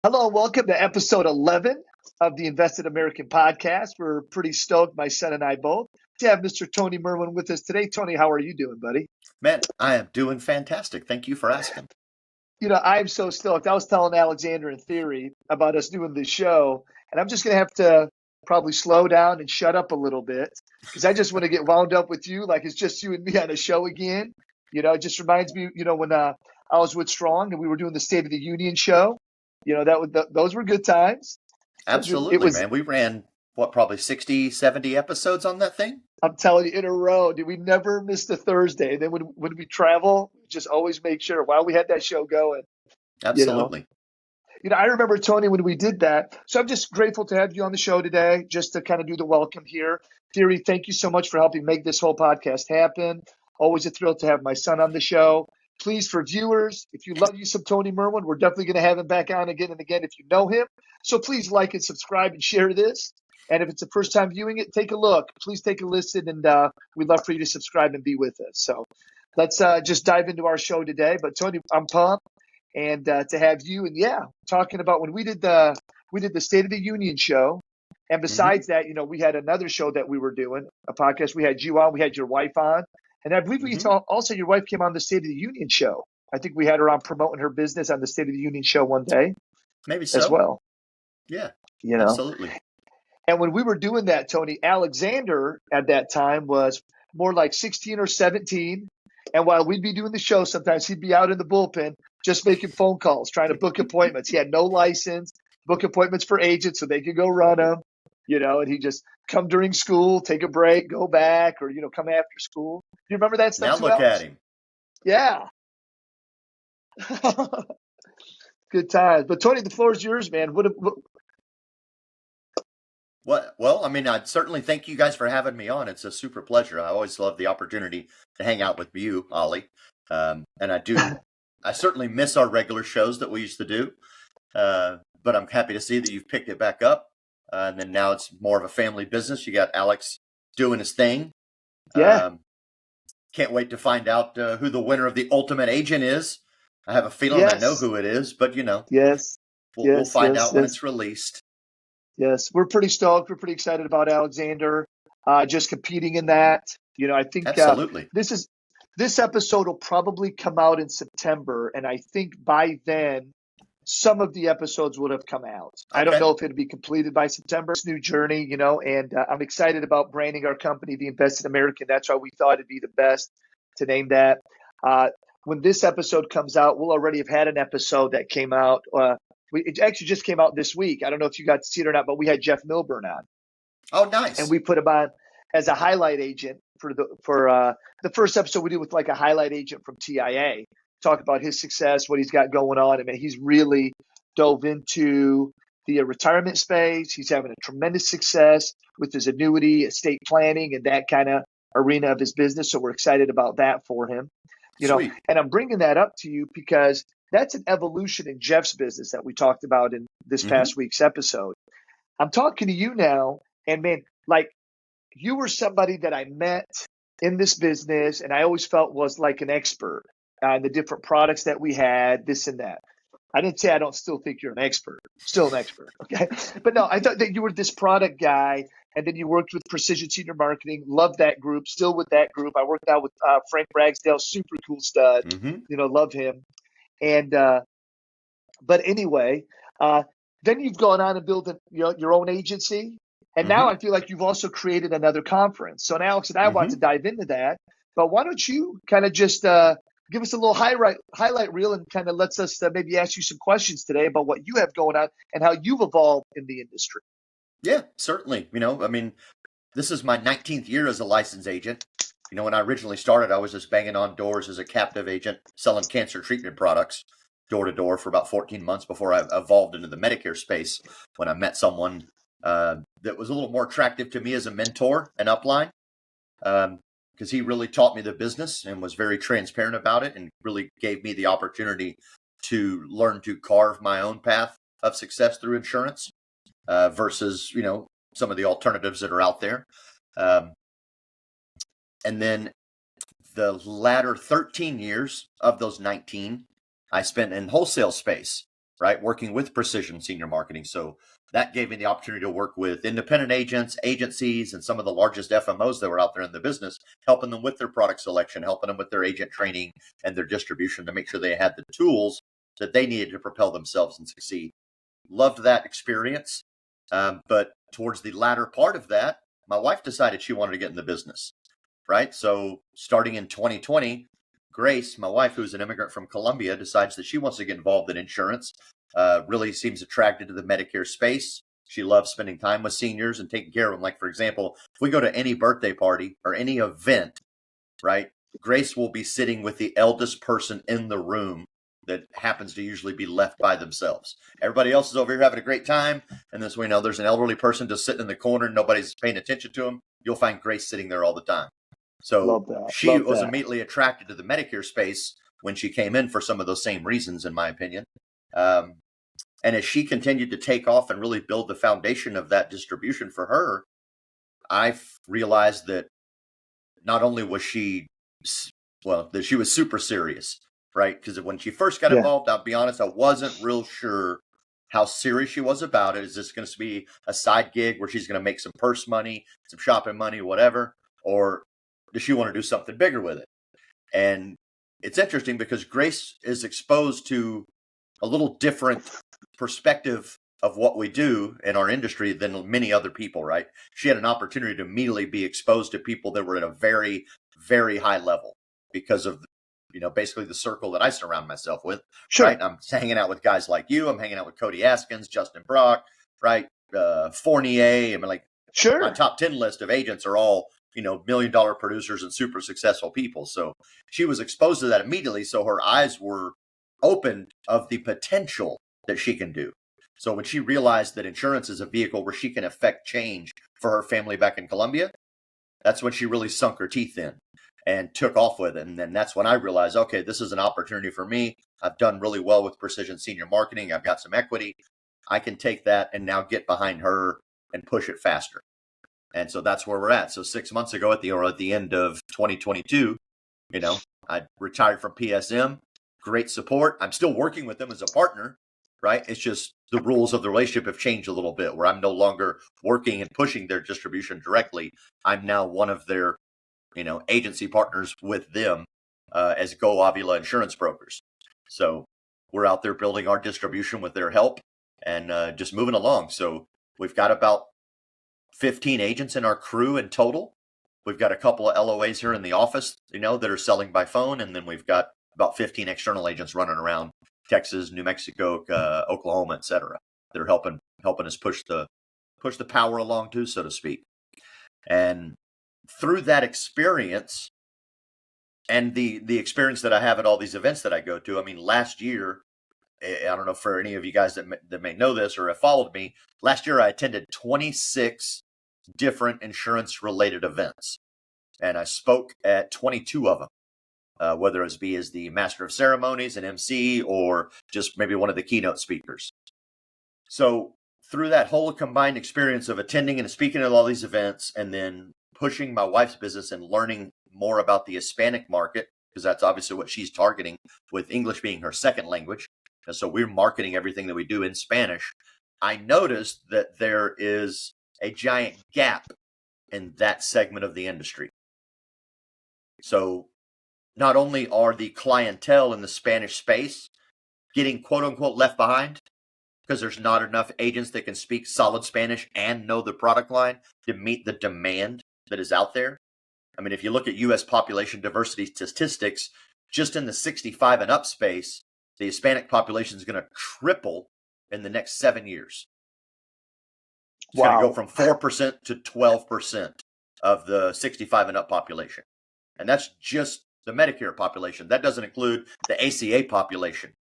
Hello, welcome to episode 11 of the Invested American podcast. We're pretty stoked, my son and I both, to have Mr. Tony Merwin with us today. Tony, how are you doing, buddy? Man, I am doing fantastic. Thank you for asking. I'm so stoked. I was telling Alexander in theory about us doing this show, and I'm just going to have to probably slow down and shut up a little bit because I just want to get wound up with you like it's just you and me on a show again. It just reminds me, when I was with Strong and we were doing the State of the Union show. Those were good times. It Absolutely, was. man. We ran, probably 60, 70 episodes on that thing? I'm telling you, in a row, dude, we never missed a Thursday. And then when we travel, just always make sure while we had that show going, you know. Absolutely. I remember, Tony, when we did that. So I'm just grateful to have you on the show today, just to kind of do the welcome here. Theory, thank you so much for helping make this whole podcast happen. Always a thrill to have my son on the show. Please, for viewers, if you love you some Tony Merwin, we're definitely going to have him back on again and again if you know him. So please like and subscribe and share this. And if it's the first time viewing it, take a look. Please take a listen, and we'd love for you to subscribe and be with us. So let's just dive into our show today. But Tony, I'm pumped, and to have you, and talking about when we did the State of the Union show. And besides that, we had another show that we were doing, a podcast. We had you on, we had your wife on, and I believe also your wife came on the State of the Union show. I think we had her on promoting her business on the State of the Union show one day. Maybe so. As well. Yeah, absolutely. And when we were doing that, Tony, Alexander at that time was more like 16 or 17. And while we'd be doing the show, sometimes he'd be out in the bullpen just making phone calls, trying to book appointments. He had no license, book appointments for agents so they could go run them, and he'd just come during school, take a break, go back, or, come after school. Do you remember that stuff? Now look at him. Yeah. Good times. But Tony, the floor is yours, man. Well, I mean, I'd certainly thank you guys for having me on. It's a super pleasure. I always love the opportunity to hang out with you, Ollie. And I certainly miss our regular shows that we used to do. But I'm happy to see that you've picked it back up. And then now it's more of a family business. You got Alex doing his thing. Yeah. Can't wait to find out who the winner of the Ultimate Agent is. I have a feeling I know who it is, but we'll find out when it's released. Yes, we're pretty stoked. We're pretty excited about Alexander just competing in that. I think absolutely. This episode will probably come out in September, and I think by then some of the episodes would have come out. Okay. I don't know if it'll be completed by September. It's a new journey, and I'm excited about branding our company, The Invested American. That's why we thought it'd be the best to name that. When this episode comes out, we'll already have had an episode that came out. It actually just came out this week. I don't know if you got to see it or not, but we had Jeff Milburn on. Oh, nice. And we put him on as a highlight agent for the first episode we did with like a highlight agent from TIA. Talk about his success, what he's got going on. I mean, he's really dove into the retirement space. He's having a tremendous success with his annuity, estate planning, and that kind of arena of his business. So we're excited about that for him. Sweet. And I'm bringing that up to you because that's an evolution in Jeff's business that we talked about in this past week's episode. I'm talking to you now, and man, like you were somebody that I met in this business, and I always felt was like an expert on the different products that we had, this and that. I didn't say I don't still think you're an expert. Still an expert, okay? But no, I thought that you were this product guy, and then you worked with Precision Senior Marketing. Loved that group. Still with that group. I worked out with Frank Ragsdale, super cool stud. Love him. And but anyway, then you've gone on and built your own agency, and now I feel like you've also created another conference. So, Alex and I want to dive into that, but why don't you kind of just give us a little highlight reel and kind of lets us maybe ask you some questions today about what you have going on and how you've evolved in the industry. Yeah, certainly. I mean, this is my 19th year as a licensed agent. When I originally started, I was just banging on doors as a captive agent, selling cancer treatment products door to door for about 14 months before I evolved into the Medicare space when I met someone that was a little more attractive to me as a mentor and upline, because he really taught me the business and was very transparent about it and really gave me the opportunity to learn to carve my own path of success through insurance versus, some of the alternatives that are out there. And then the latter 13 years of those 19, I spent in wholesale space. right? Working with Precision Senior Marketing. So that gave me the opportunity to work with independent agents, agencies, and some of the largest FMOs that were out there in the business, helping them with their product selection, helping them with their agent training and their distribution to make sure they had the tools that they needed to propel themselves and succeed. Loved that experience. But towards the latter part of that, my wife decided she wanted to get in the business, right? So starting in 2020, Grace, my wife, who's an immigrant from Colombia, decides that she wants to get involved in insurance, really seems attracted to the Medicare space. She loves spending time with seniors and taking care of them. Like, for example, if we go to any birthday party or any event, right, Grace will be sitting with the eldest person in the room that happens to usually be left by themselves. Everybody else is over here having a great time. And this way, there's an elderly person just sitting in the corner and nobody's paying attention to them. You'll find Grace sitting there all the time. So Love that. she was immediately attracted to the Medicare space when she came in for some of those same reasons, in my opinion. And as she continued to take off and really build the foundation of that distribution for her, I realized that not only was she, that she was super serious, right? Because when she first got involved, I'll be honest, I wasn't real sure how serious she was about it. Is this going to be a side gig where she's going to make some purse money, some shopping money, whatever? Or does she want to do something bigger with it? And it's interesting because Grace is exposed to a little different perspective of what we do in our industry than many other people, right? She had an opportunity to immediately be exposed to people that were at a very, very high level because of, basically the circle that I surround myself with, right? I'm hanging out with guys like you. I'm hanging out with Cody Askins, Justin Brock, right? Fournier. I mean, like, my top 10 list of agents are all, $1 million producers and super successful people. So she was exposed to that immediately. So her eyes were opened of the potential that she can do. So when she realized that insurance is a vehicle where she can affect change for her family back in Colombia, that's when she really sunk her teeth in and took off with it. And then that's when I realized, okay, this is an opportunity for me. I've done really well with Precision Senior Marketing. I've got some equity. I can take that and now get behind her and push it faster. And so that's where we're at. So 6 months ago at the end of 2022, I retired from PSM. Great support. I'm still working with them as a partner, right? It's just the rules of the relationship have changed a little bit where I'm no longer working and pushing their distribution directly. I'm now one of their, agency partners with them as Go Avila insurance brokers. So we're out there building our distribution with their help and just moving along. So we've got about 15 agents in our crew in total. We've got a couple of LOAs here in the office, that are selling by phone. And then we've got about 15 external agents running around Texas, New Mexico, Oklahoma, et cetera, that are helping us push the power along too, so to speak. And through that experience and the experience that I have at all these events that I go to, I mean, last year, I don't know for any of you guys that may know this or have followed me, last year I attended 26 different insurance related events. And I spoke at 22 of them, whether it be as the master of ceremonies, an MC, or just maybe one of the keynote speakers. So through that whole combined experience of attending and speaking at all these events and then pushing my wife's business and learning more about the Hispanic market, because that's obviously what she's targeting, with English being her second language. And so we're marketing everything that we do in Spanish. I noticed that there is a giant gap in that segment of the industry. So not only are the clientele in the Spanish space getting quote unquote left behind because there's not enough agents that can speak solid Spanish and know the product line to meet the demand that is out there. I mean, if you look at U.S. population diversity statistics, just in the 65 and up space, the Hispanic population is going to triple in the next 7 years. It's going to go from 4% to 12% of the 65 and up population. And that's just the Medicare population. That doesn't include the ACA population.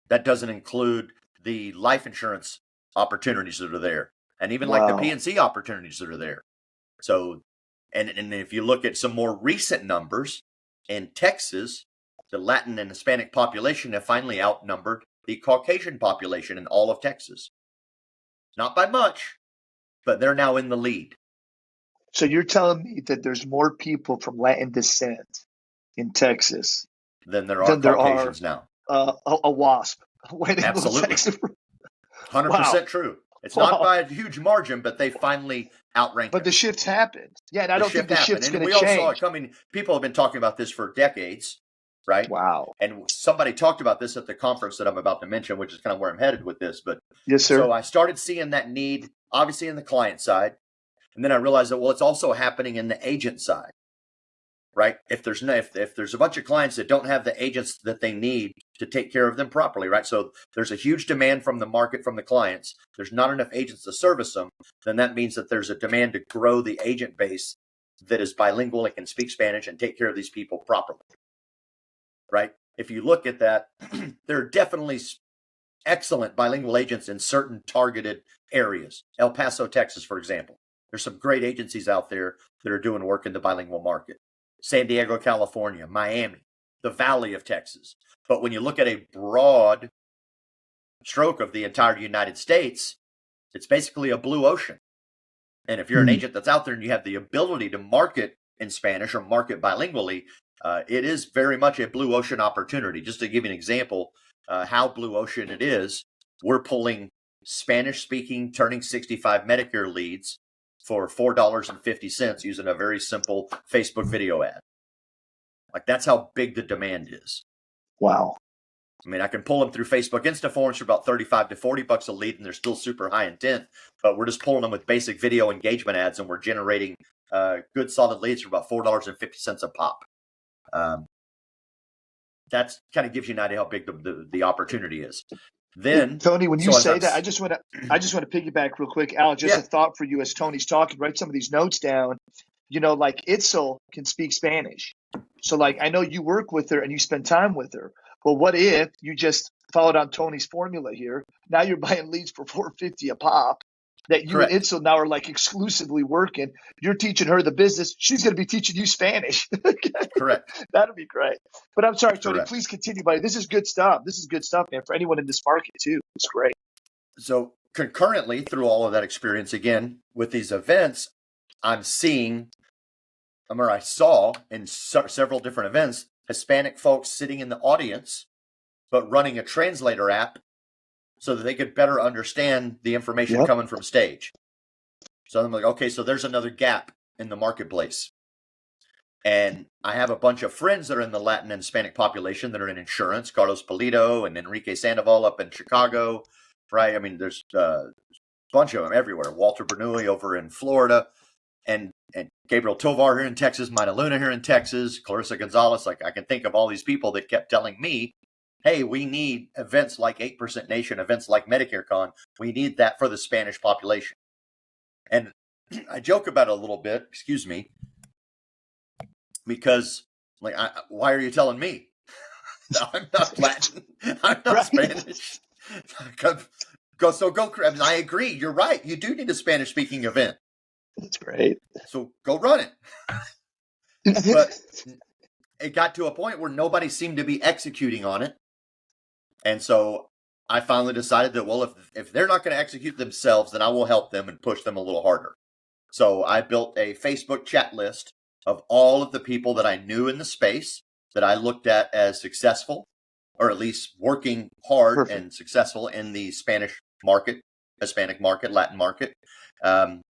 That doesn't include the life insurance opportunities that are there. And even like the PNC opportunities that are there. So, and if you look at some more recent numbers in Texas, the Latin and Hispanic population have finally outnumbered the Caucasian population in all of Texas. Not by much, but they're now in the lead. So you're telling me that there's more people from Latin descent in Texas than there are Caucasians now. A wasp. When Absolutely. Anglo-Saxon. Wow. 100% true. It's not Wow. by a huge margin, but they finally outrank But the us. shift's happened. Yeah, and I The don't think shift the happened. shift's And going to we all saw it change. coming. People have been talking about this for decades, right? Wow. And somebody talked about this at the conference that I'm about to mention, which is kind of where I'm headed with this. But Yes, so sir. I started seeing that need, obviously, in the client side. And then I realized that, well, it's also happening in the agent side, right? If there's no, if there's a bunch of clients that don't have the agents that they need to take care of them properly, right? So there's a huge demand from the market, from the clients. There's not enough agents to service them. Then that means that there's a demand to grow the agent base that is bilingual and can speak Spanish and take care of these people properly, right? If you look at that, there are definitely excellent bilingual agents in certain targeted areas. El Paso, Texas, for example. There's some great agencies out there that are doing work in the bilingual market. San Diego, California, Miami, the Valley of Texas. But when you look at a broad stroke of the entire United States, it's basically a blue ocean. And if you're an agent that's out there and you have the ability to market in Spanish or market bilingually, it is very much a blue ocean opportunity. Just to give you an example, how blue ocean it is, we're pulling Spanish speaking turning 65 Medicare leads for $4.50 using a very simple Facebook video ad. Like, that's how big the demand is. Wow. I mean, I can pull them through Facebook Instaforms for about 35 to 40 bucks a lead, and they're still super high intent, but we're just pulling them with basic video engagement ads, and we're generating good solid leads for about $4.50 a pop. That's kind of gives you an idea how big the opportunity is. Then, Tony, when you so as say I'm, that, I just want to piggyback real quick. Al, just a yeah, thought for you as Tony's talking. Write some of these notes down. Like Itzel can speak Spanish. So like I know you work with her and you spend time with her. Well, what if you just followed on Tony's formula here? Now you're buying leads for $4.50 a pop that you and correct, Itzel now are like exclusively working. You're teaching her the business. She's going to be teaching you Spanish. correct, That'd be great. But I'm sorry, Tony, correct. please continue, buddy. This is good stuff. This is good stuff, man, for anyone in this market too. It's great. So concurrently through all of that experience, again, with these events, I'm seeing, or I saw in several different events, Hispanic folks sitting in the audience, but running a translator app so that they could better understand the information Yep. coming from stage. So I'm like, okay, so there's another gap in the marketplace. And I have a bunch of friends that are in the Latin and Hispanic population that are in insurance, Carlos Polito and Enrique Sandoval up in Chicago, right? I mean, there's a bunch of them everywhere. Walter Bernoulli over in Florida, and Gabriel Tovar here in Texas, Mina Luna here in Texas, Clarissa Gonzalez. Like, I can think of all these people that kept telling me, hey, we need events like 8% Nation, events like Medicare Con. We need that for the Spanish population. And I joke about it a little bit, excuse me, because like, why are you telling me? I'm not Latin. I'm not Right. Spanish. Go. I mean, I agree. You're right. You do need a Spanish-speaking event. That's great. So go run it. But it got to a point where nobody seemed to be executing on it. And so I finally decided that, well, if they're not going to execute themselves, then I will help them and push them a little harder. So I built a Facebook chat list of all of the people that I knew in the space that I looked at as successful, or at least working hard Perfect. and successful in the Spanish market, Hispanic market, Latin market, and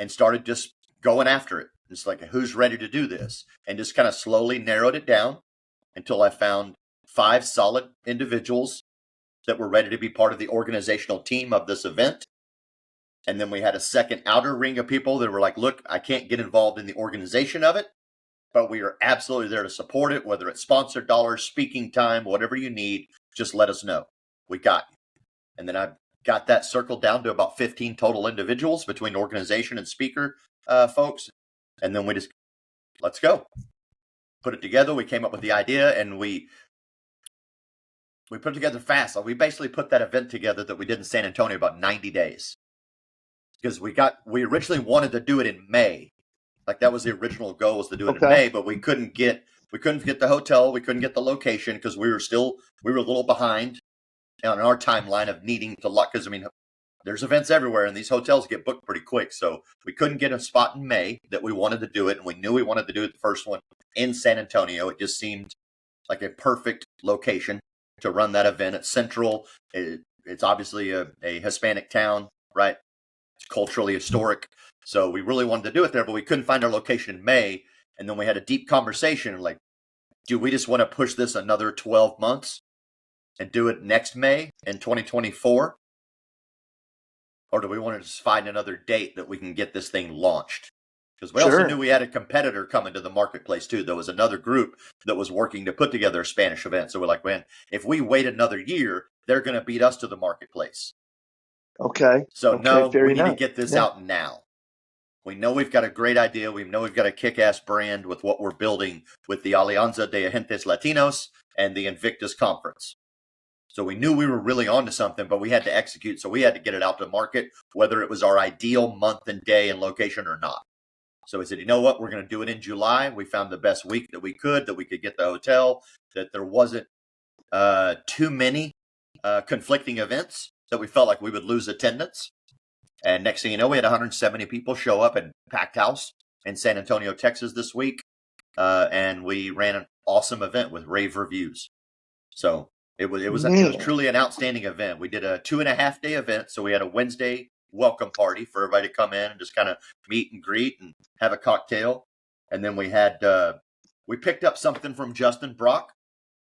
started just going after it. It's like, who's ready to do this? And just kind of slowly narrowed it down until I found 5 solid individuals that were ready to be part of the organizational team of this event. And then we had a second outer ring of people that were like, look, I can't get involved in the organization of it, but we are absolutely there to support it, whether it's sponsored dollars, speaking time, whatever you need, just let us know. We got you. And then I got that circled down to about 15 total individuals between organization and speaker folks. And then we just, let's go. Put it together. We came up with the idea, and we put it together fast. We basically put that event together that we did in San Antonio about 90 days. Because we originally wanted to do it in May. Like, that was the original goal, was to do it in May, but we couldn't get the hotel, we couldn't get the location because we were a little behind on our timeline of needing to lock. Because I mean, there's events everywhere, and these hotels get booked pretty quick. So we couldn't get a spot in May that we wanted to do it, and we knew we wanted to do it the first one in San Antonio. It just seemed like a perfect location. to run that event. It's central. It's obviously a Hispanic town, right? It's culturally historic. So we really wanted to do it there, but we couldn't find our location in May. And then we had a deep conversation like, do we just want to push this another 12 months and do it next May in 2024? Or do we want to just find another date that we can get this thing launched? Because we also knew we had a competitor coming to the marketplace too. There was another group that was working to put together a Spanish event. So we're like, man, if we wait another year, they're going to beat us to the marketplace. Okay. So no, we need enough. to get this out now. We know we've got a great idea. We know we've got a kick-ass brand with what we're building with the Alianza de Agentes Latinos and the Invictus Conference. So we knew we were really onto something, but we had to execute. So we had to get it out to market, whether it was our ideal month and day and location or not. So we said, you know what? We're going to do it in July. We found the best week that we could get the hotel, that there wasn't too many conflicting events that we felt like we would lose attendance. And next thing you know, we had 170 people show up at packed house in San Antonio, Texas this week. And we ran an awesome event with rave reviews. So it was truly an outstanding event. We did a 2.5-day event. So we had a Wednesday welcome party for everybody to come in and just kind of meet and greet and have a cocktail. And then we had, we picked up something from Justin Brock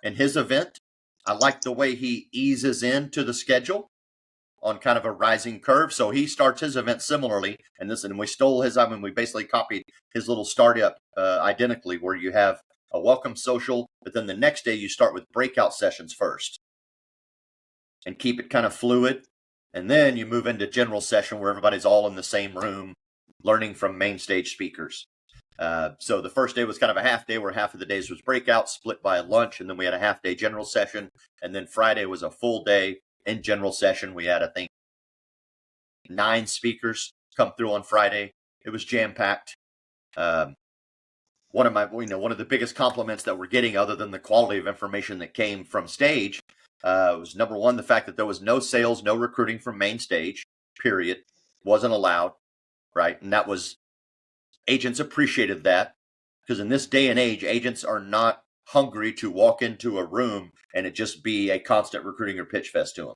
and his event. I like the way he eases into the schedule on kind of a rising curve. So he starts his event similarly. And we stole his, we basically copied his little startup identically, where you have a welcome social, but then the next day you start with breakout sessions first and keep it kind of fluid. And then you move into general session where everybody's all in the same room learning from main stage speakers. So the first day was kind of a half day where half of the days was breakout, split by a lunch. And then we had a half day general session. And then Friday was a full day in general session. We had, I think, 9 speakers come through on Friday. It was jam packed. One of the biggest compliments that we're getting, other than the quality of information that came from stage, was number one, the fact that there was no sales, no recruiting from main stage, period. Wasn't allowed, right? And that was, agents appreciated that, because in this day and age, agents are not hungry to walk into a room and it just be a constant recruiting or pitch fest to them.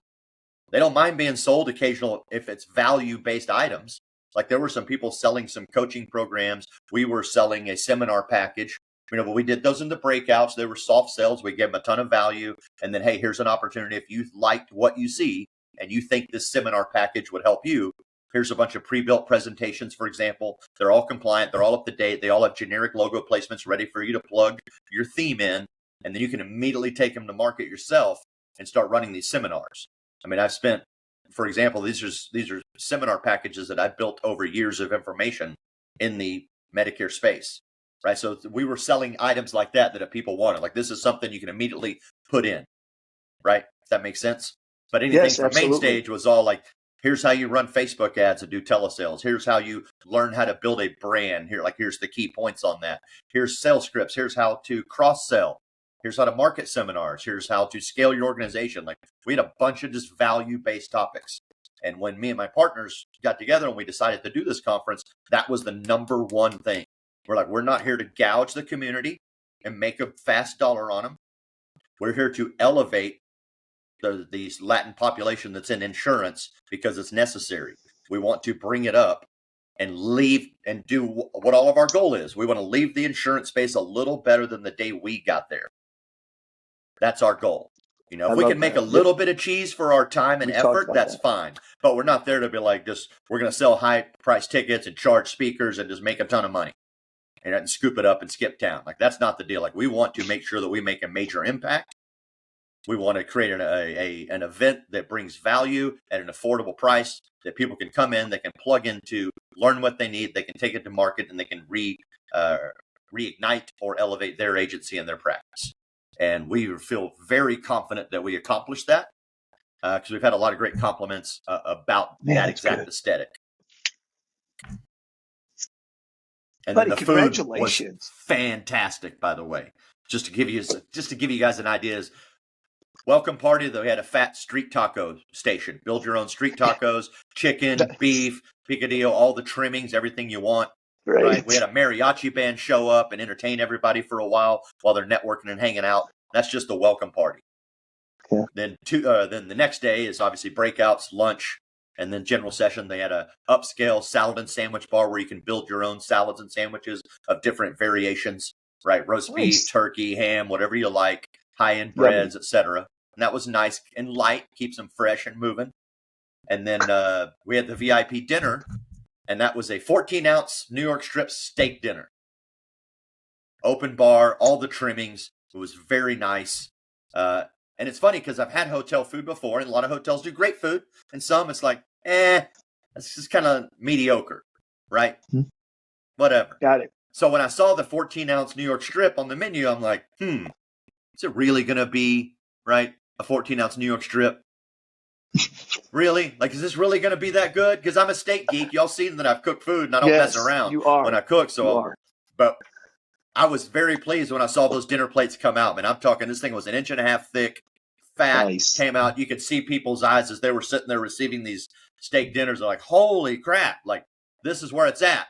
They don't mind being sold occasional if it's value-based items. Like there were some people selling some coaching programs. We were selling a seminar package, but we did those in the breakouts. They were soft sales. We gave them a ton of value. And then, hey, here's an opportunity. If you liked what you see and you think this seminar package would help you, here's a bunch of pre-built presentations, for example. They're all compliant. They're all up to date. They all have generic logo placements ready for you to plug your theme in. And then you can immediately take them to market yourself and start running these seminars. I've spent, for example, these are seminar packages that I've built over years of information in the Medicare space, right? So we were selling items like that people wanted. Like this is something you can immediately put in, right? If that makes sense. But anything from main stage was all like, here's how you run Facebook ads and do telesales. Here's how you learn how to build a brand. Here's the key points on that. Here's sales scripts. Here's how to cross sell. Here's how to market seminars. Here's how to scale your organization. Like we had a bunch of just value-based topics. And when me and my partners got together and we decided to do this conference, that was the number one thing. We're like, we're not here to gouge the community and make a fast dollar on them. We're here to elevate the Latin population that's in insurance because it's necessary. We want to bring it up and leave and do what all of our goal is. We want to leave the insurance space a little better than the day we got there. That's our goal. If we can make a little bit of cheese for our time and effort, that's fine. But we're not there to be like, we're going to sell high price tickets and charge speakers and just make a ton of money and scoop it up and skip town. Like that's not the deal. Like we want to make sure that we make a major impact. We want to create an event that brings value at an affordable price that people can come in, they can plug into, learn what they need, they can take it to market, and they can reignite or elevate their agency and their practice. And we feel very confident that we accomplished that because we've had a lot of great compliments about that exact aesthetic. And Buddy, then the food was fantastic, by the way. Just to give you guys an idea, is welcome party, though, we had a fat street taco station. Build your own street tacos, chicken, beef, picadillo, all the trimmings, everything you want. Right. We had a mariachi band show up and entertain everybody for a while they're networking and hanging out. That's just the welcome party. Yeah. Then then the next day is obviously breakouts, lunch, and then general session. They had a upscale salad and sandwich bar where you can build your own salads and sandwiches of different variations, right? Roast beef, Nice. turkey, ham, whatever you like, high-end Yummy. breads, etc. And that was nice and light, keeps them fresh and moving. And then we had the VIP dinner, and that was a 14-ounce New York strip steak dinner. Open bar, all the trimmings. It was very nice. And it's funny because I've had hotel food before, and a lot of hotels do great food, and some it's like, it's just kind of mediocre, right? Mhm. Whatever. Got it. So when I saw the 14-ounce New York strip on the menu, I'm like, is it really going to be, right, a 14-ounce New York strip? Really? Like, is this really going to be that good? Because I'm a steak geek. Y'all seen that I've cooked food, and I don't mess Yes, around you are. when I cook. You are. But I was very pleased when I saw those dinner plates come out. Man, I'm talking, this thing was 1.5 inches thick, fat, Nice. came out. You could see people's eyes as they were sitting there receiving these steak dinners. They're like, holy crap, like, this is where it's at.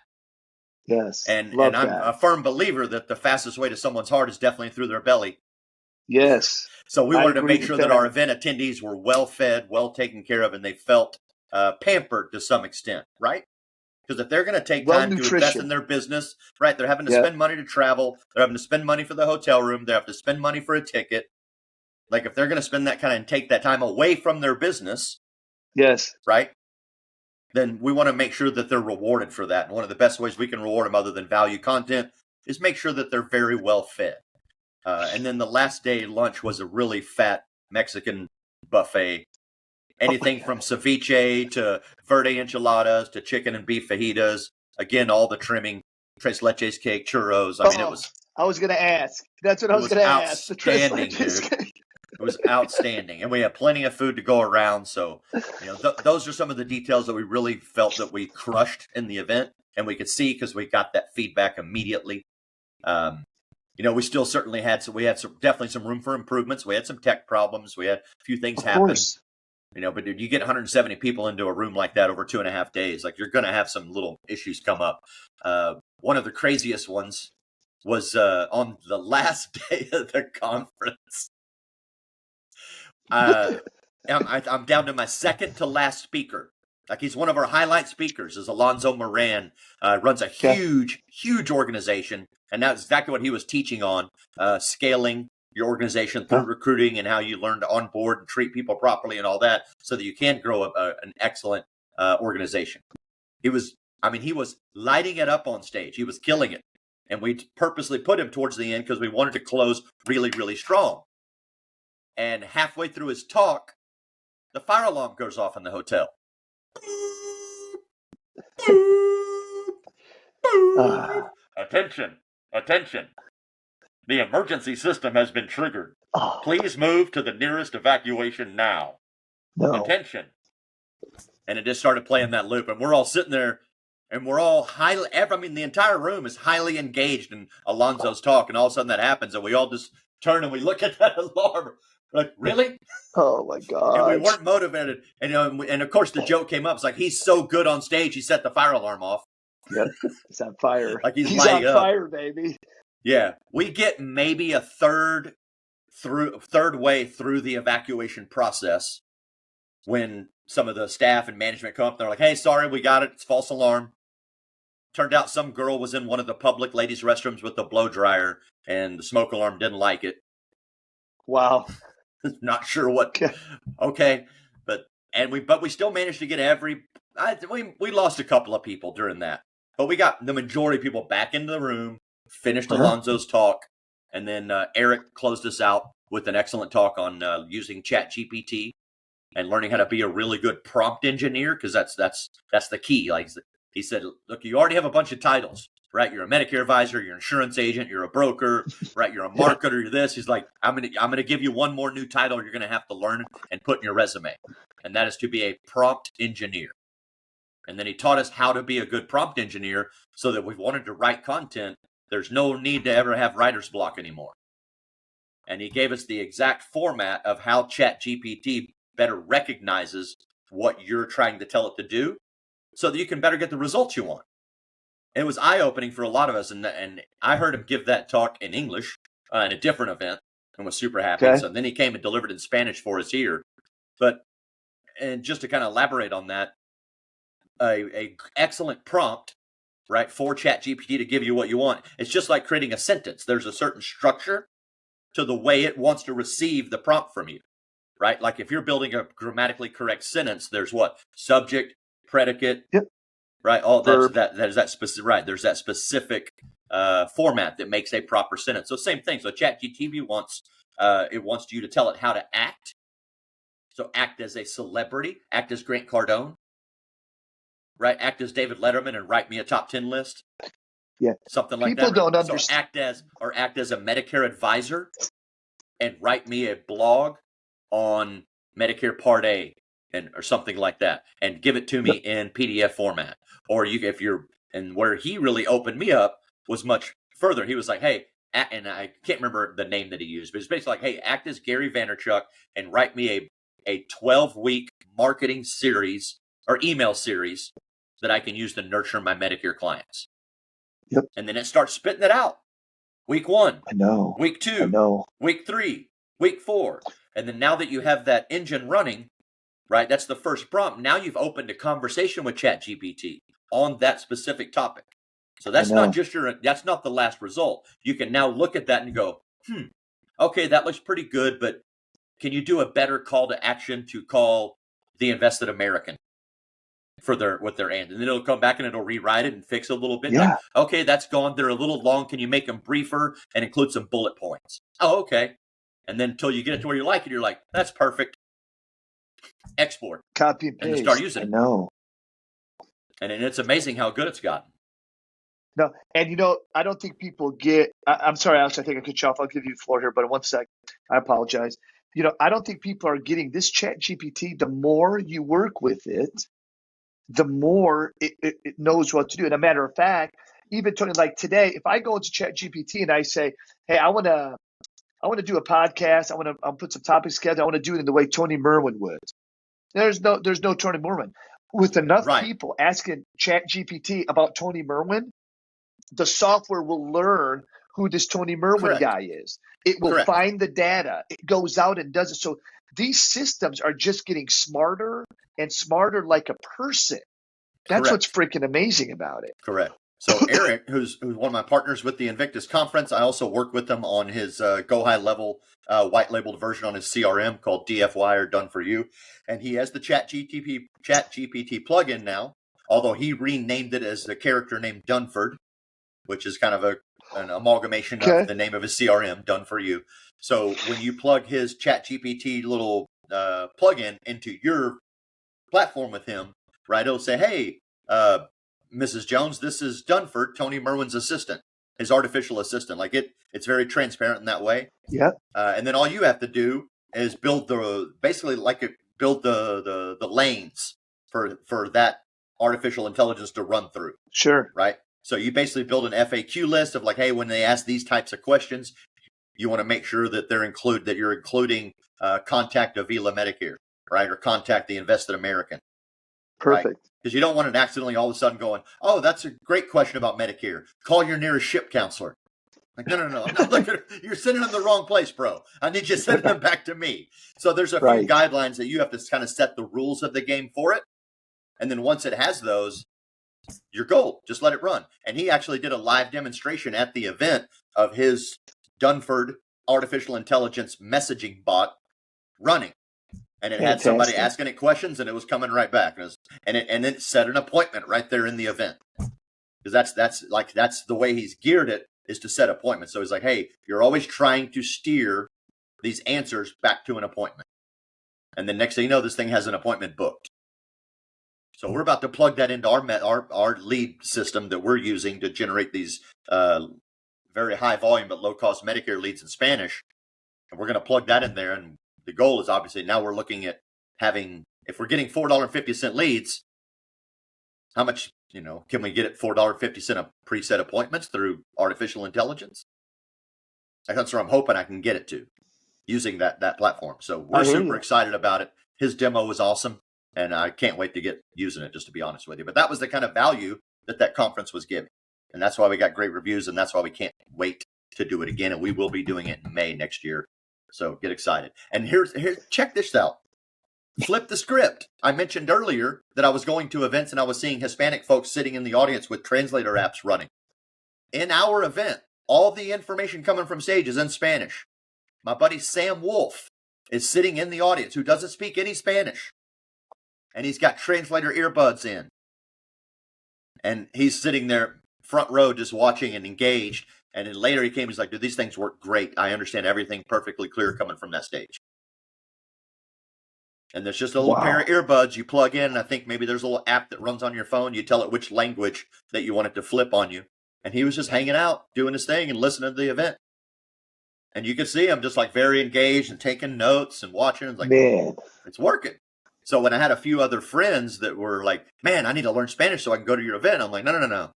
Yes. And Love I'm that. a firm believer that the fastest way to someone's heart is definitely through their belly. Yes. So we I wanted to agree make with sure that that. our event attendees were well fed, well taken care of, and they felt pampered to some extent, right? Because if they're going to take Well time to invest nutrition. in their business, right, they're having to Yeah. spend money to travel, they're having to spend money for the hotel room, they have to spend money for a ticket. Like, if they're going to spend that kind of and take that time away from their business, Yes. right, then we want to make sure that they're rewarded for that. And one of the best ways we can reward them other than value content is make sure that they're very well fed. And then the last day lunch was a really fat Mexican buffet. Anything from ceviche to verde enchiladas to chicken and beef fajitas. Again, all the trimming, tres leches cake, churros. I mean, it was. I was going to ask. That's what I It was was going to ask. The tres outstanding, leches dude. cake. It was outstanding, and we had plenty of food to go around. So, those are some of the details that we really felt that we crushed in the event, and we could see because we got that feedback immediately. We still certainly had definitely some room for improvements. We had some tech problems. We had a few things happen. Of course. But dude, you get 170 people into a room like that over 2.5 days, like, you're going to have some little issues come up. One of the craziest ones was on the last day of the conference. I'm down to my second to last speaker. Like, he's one of our highlight speakers, is Alonzo Moran. Runs a huge, huge organization, and that's exactly what he was teaching on, scaling your organization through recruiting and how you learn to onboard and treat people properly and all that, so that you can grow an excellent organization. He was lighting it up on stage. He was killing it, and we purposely put him towards the end because we wanted to close really, really strong. And halfway through his talk, the fire alarm goes off in the hotel. Attention, attention. The emergency system has been triggered. Please move to the nearest evacuation now. No. Attention. And it just started playing that loop, and we're all sitting there, and we're all the entire room is highly engaged in Alonzo's talk, and all of a sudden that happens, and we all just turn and we look at that alarm. Like, really? Oh my God! And we weren't motivated, and of course the joke came up. It's like, he's so good on stage, he set the fire alarm off. Yep, he's on fire. Like, he's on up. Fire, baby. Yeah, we get maybe a third way through the evacuation process when some of the staff and management come up. They're like, "Hey, sorry, we got it. It's false alarm." Turned out some girl was in one of the public ladies' restrooms with the blow dryer, and the smoke alarm didn't like it. Wow. Not sure what. Okay, but we still managed to get we lost a couple of people during that, but we got the majority of people back into the room, finished Alonzo's talk, and then Eric closed us out with an excellent talk on using ChatGPT and learning how to be a really good prompt engineer, because that's the key. Like he said, look, you already have a bunch of titles, right? You're a Medicare advisor, you're an insurance agent, you're a broker, right? You're a marketer, you're this. He's like, I'm gonna give you one more new title you're gonna have to learn and put in your resume, and that is to be a prompt engineer. And then he taught us how to be a good prompt engineer, so that if we wanted to write content, there's no need to ever have writer's block anymore. And he gave us the exact format of how ChatGPT better recognizes what you're trying to tell it to do, so that you can better get the results you want. And it was eye-opening for a lot of us, and I heard him give that talk in English in a different event, and was super happy. Okay. So then he came and delivered in Spanish for us here. And just to kind of elaborate on that, a excellent prompt, right, for ChatGPT to give you what you want. It's just like creating a sentence. There's a certain structure to the way it wants to receive the prompt from you, right? Like if you're building a grammatically correct sentence, there's what? Subject, predicate, Yep. right? All Verb. there's that specific, right? There's that specific format that makes a proper sentence. So same thing. So ChatGPT wants you to tell it how to act. So act as a celebrity, act as Grant Cardone, right? Act as David Letterman and write me a top 10 list. Yeah. Something like People that. don't So understand. act as a Medicare advisor and write me a blog on Medicare Part A or something like that, and give it to me in PDF format. Or and where he really opened me up was much further. He was like, hey, and I can't remember the name that he used, but it's basically like, hey, act as Gary Vaynerchuk and write me a 12-week marketing series or email series that I can use to nurture my Medicare clients. Yep. And then it starts spitting it out. Week 1. I know. Week 2. I know. Week 3. Week 4. And then now that you have that engine running, right, that's the first prompt. Now you've opened a conversation with ChatGPT on that specific topic. So that's not that's not the last result. You can now look at that and go, okay, that looks pretty good, but can you do a better call to action to call the invested American with their end? And then it'll come back and it'll rewrite it and fix it a little bit. Yeah. Like, okay, that's gone. They're a little long. Can you make them briefer and include some bullet points? Oh, okay. And then until you get it to where you like it, you're like, that's perfect. Export. Copy and paste. And then start using it. I know. And it's amazing how good it's gotten. No, and I don't think people get. I'm sorry, Alex. I think I cut you off. I'll give you the floor here, but in 1 sec, I apologize. I don't think people are getting this ChatGPT. The more you work with it, the more it knows what to do. And a matter of fact, even Tony, like today, if I go into ChatGPT and I say, "Hey, I want to do a podcast. I'll put some topics together. I want to do it in the way Tony Merwin would." There's no Tony Merwin. With enough people asking ChatGPT about Tony Merwin, the software will learn who this Tony Merwin guy is. It will find the data. It goes out and does it. So these systems are just getting smarter and smarter like a person. That's what's freaking amazing about it. Correct. So Eric, who's one of my partners with the Invictus Conference, I also work with him on his Go High Level white labeled version on his CRM called DFY or Done For You. And he has the ChatGPT plugin now, although he renamed it as a character named Dunford, which is kind of an amalgamation of the name of his CRM, Done For You. So when you plug his ChatGPT little plugin into your platform with him, right, it'll say, hey, Mrs. Jones, this is Dunford, Tony Merwin's assistant, his artificial assistant. Like it's very transparent in that way. Yeah. And then all you have to do is build the lanes for that artificial intelligence to run through. Sure. Right. So you basically build an FAQ list of like, hey, when they ask these types of questions, you want to make sure that you're including contact Avila Medicare, right, or contact the Invested American. Perfect. Because you don't want it accidentally all of a sudden going, oh, that's a great question about Medicare. Call your nearest ship counselor. Like, no. I'm not looking. You're sending them the wrong place, bro. I need you to send them back to me. So there's a few guidelines that you have to kind of set the rules of the game for it. And then once it has those, you're gold. Just let it run. And he actually did a live demonstration at the event of his Dunford artificial intelligence messaging bot running. And it had somebody asking it questions, and it was coming right back. And it set an appointment right there in the event. Because that's the way he's geared it, is to set appointments. So he's like, hey, you're always trying to steer these answers back to an appointment. And then next thing you know, this thing has an appointment booked. So we're about to plug that into our lead system that we're using to generate these very high volume but low cost Medicare leads in Spanish. And we're going to plug that in there. And the goal is obviously now we're looking at having, if we're getting $4.50 leads, how much, can we get at $4.50 of preset appointments through artificial intelligence? That's where I'm hoping I can get it to using that platform. So we're super excited about it. His demo was awesome. And I can't wait to get using it, just to be honest with you. But that was the kind of value that conference was giving. And that's why we got great reviews. And that's why we can't wait to do it again. And we will be doing it in May next year So get excited. And here's check this out. Flip the script. I mentioned earlier that I was going to events and I was seeing Hispanic folks sitting in the audience with translator apps running. In our event, all the information coming from stage is in Spanish. My buddy Sam Wolf is sitting in the audience who doesn't speak any Spanish. And he's got translator earbuds in. And he's sitting there front row just watching and engaged. And then later he came, he's like, dude, these things work great. I understand everything perfectly clear coming from that stage. And there's just a little pair of earbuds you plug in. And I think maybe there's a little app that runs on your phone. You tell it which language that you want it to flip on you. And he was just hanging out, doing his thing and listening to the event. And you could see him just like very engaged and taking notes and watching. It's like, man, it's working. So when I had a few other friends that were like, man, I need to learn Spanish so I can go to your event. I'm like, no. And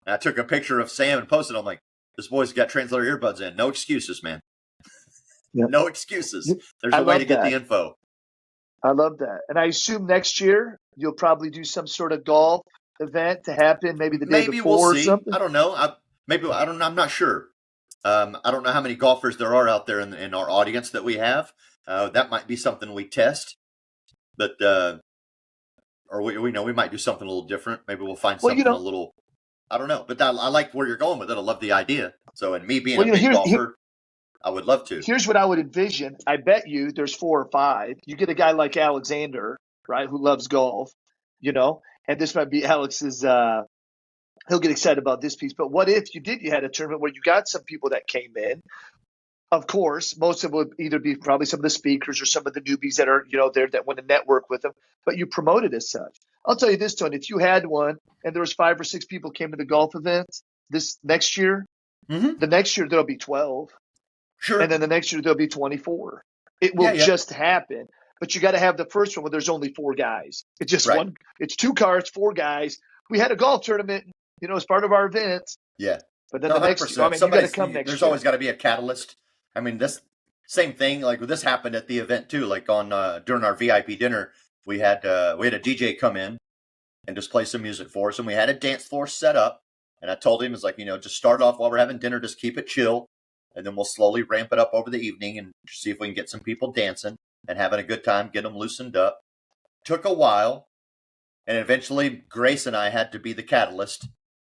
I took a picture of Sam and posted it. I'm like, this boy's got translator earbuds in. No excuses, man. Yep. No excuses. There's a way to get the info. I love that. And I assume next year you'll probably do some sort of golf event to happen, maybe the day before we'll see. Or something. I don't know. I'm not sure. I don't know how many golfers there are out there in our audience that we have. That might be something we test, but or we know we might do something a little different. Maybe we'll find something a little. I don't know, but I like where you're going with it. I love the idea. So, and me being a big golfer, I would love to. Here's what I would envision. I bet you there's 4 or 5. You get a guy like Alexander, right, who loves golf, and this might be Alex's. He'll get excited about this piece. But what if you had a tournament where you got some people that came in? Of course, most of them would either be probably some of the speakers or some of the newbies that are, there that want to network with them. But you promote it as such. I'll tell you this, Tony. If you had one and there was 5 or 6 people came to the golf event this next year, the next year there'll be 12. Sure. And then the next year there'll be 24. It will just happen. But you got to have the first one where there's only 4 guys. It's just one. It's 2 cars, 4 guys. We had a golf tournament, as part of our event. Yeah. But then the next year, you got to come next year. There's always got to be a catalyst. I mean, this same thing, like this happened at the event too. Like during our VIP dinner, we had a DJ come in and just play some music for us, and we had a dance floor set up. And I told him, it's like, just start off while we're having dinner, just keep it chill, and then we'll slowly ramp it up over the evening and see if we can get some people dancing and having a good time, get them loosened up. Took a while, and eventually Grace and I had to be the catalyst.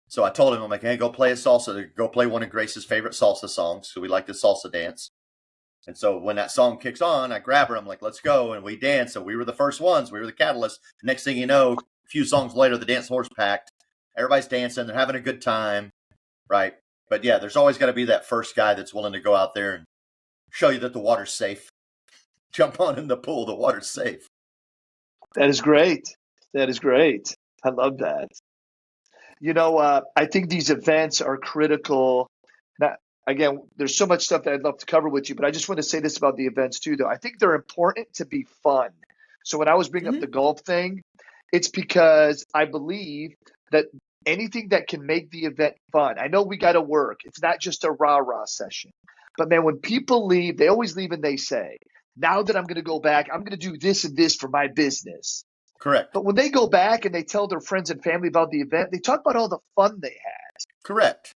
So I told him, I'm like, hey, go play a salsa. Go play one of Grace's favorite salsa songs. So we like to salsa dance. And so when that song kicks on, I grab her. I'm like, let's go. And we dance. So we were the first ones. We were the catalyst. Next thing you know, a few songs later, the dance floor's packed. Everybody's dancing. They're having a good time. Right. But yeah, there's always got to be that first guy that's willing to go out there and show you that the water's safe. Jump on in the pool. The water's safe. That is great. That is great. I love that. I think these events are critical. Now, again, there's so much stuff that I'd love to cover with you, but I just want to say this about the events too, though. I think they're important to be fun. So when I was bringing up the golf thing, it's because I believe that anything that can make the event fun. I know we got to work. It's not just a rah-rah session. But man, when people leave, they always leave and they say, now that I'm going to go back, I'm going to do this and this for my business. Correct. But when they go back and they tell their friends and family about the event, they talk about all the fun they had. Correct.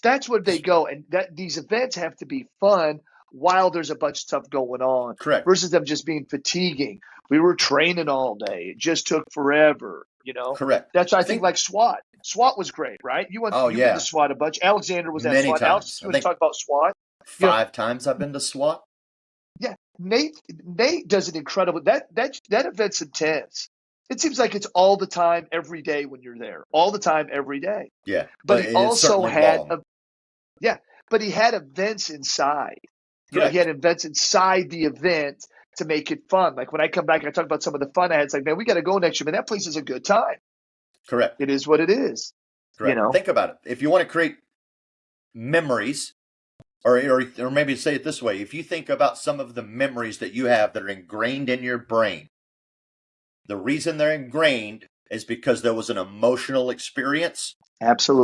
That's where they go. And these events have to be fun while there's a bunch of stuff going on. Correct. Versus them just being fatiguing. We were training all day. It just took forever, Correct. That's why I think like SWAT. SWAT was great, right? You went to SWAT a bunch. Alexander was at Many SWAT. times. Alex, you want to talk about SWAT? 5 times I've been to SWAT. Yeah. Nate does an incredible that event's intense. It seems like it's all the time, every day when you're there. All the time, every day. Yeah. But he also had but he had events inside. He had events inside the event to make it fun. Like when I come back and I talk about some of the fun I had, it's like, man, we got to go next year. Man, that place is a good time. Correct. It is what it is. Correct. Think about it. If you want to create memories, or maybe say it this way, if you think about some of the memories that you have that are ingrained in your brain, the reason they're ingrained is because there was an emotional experience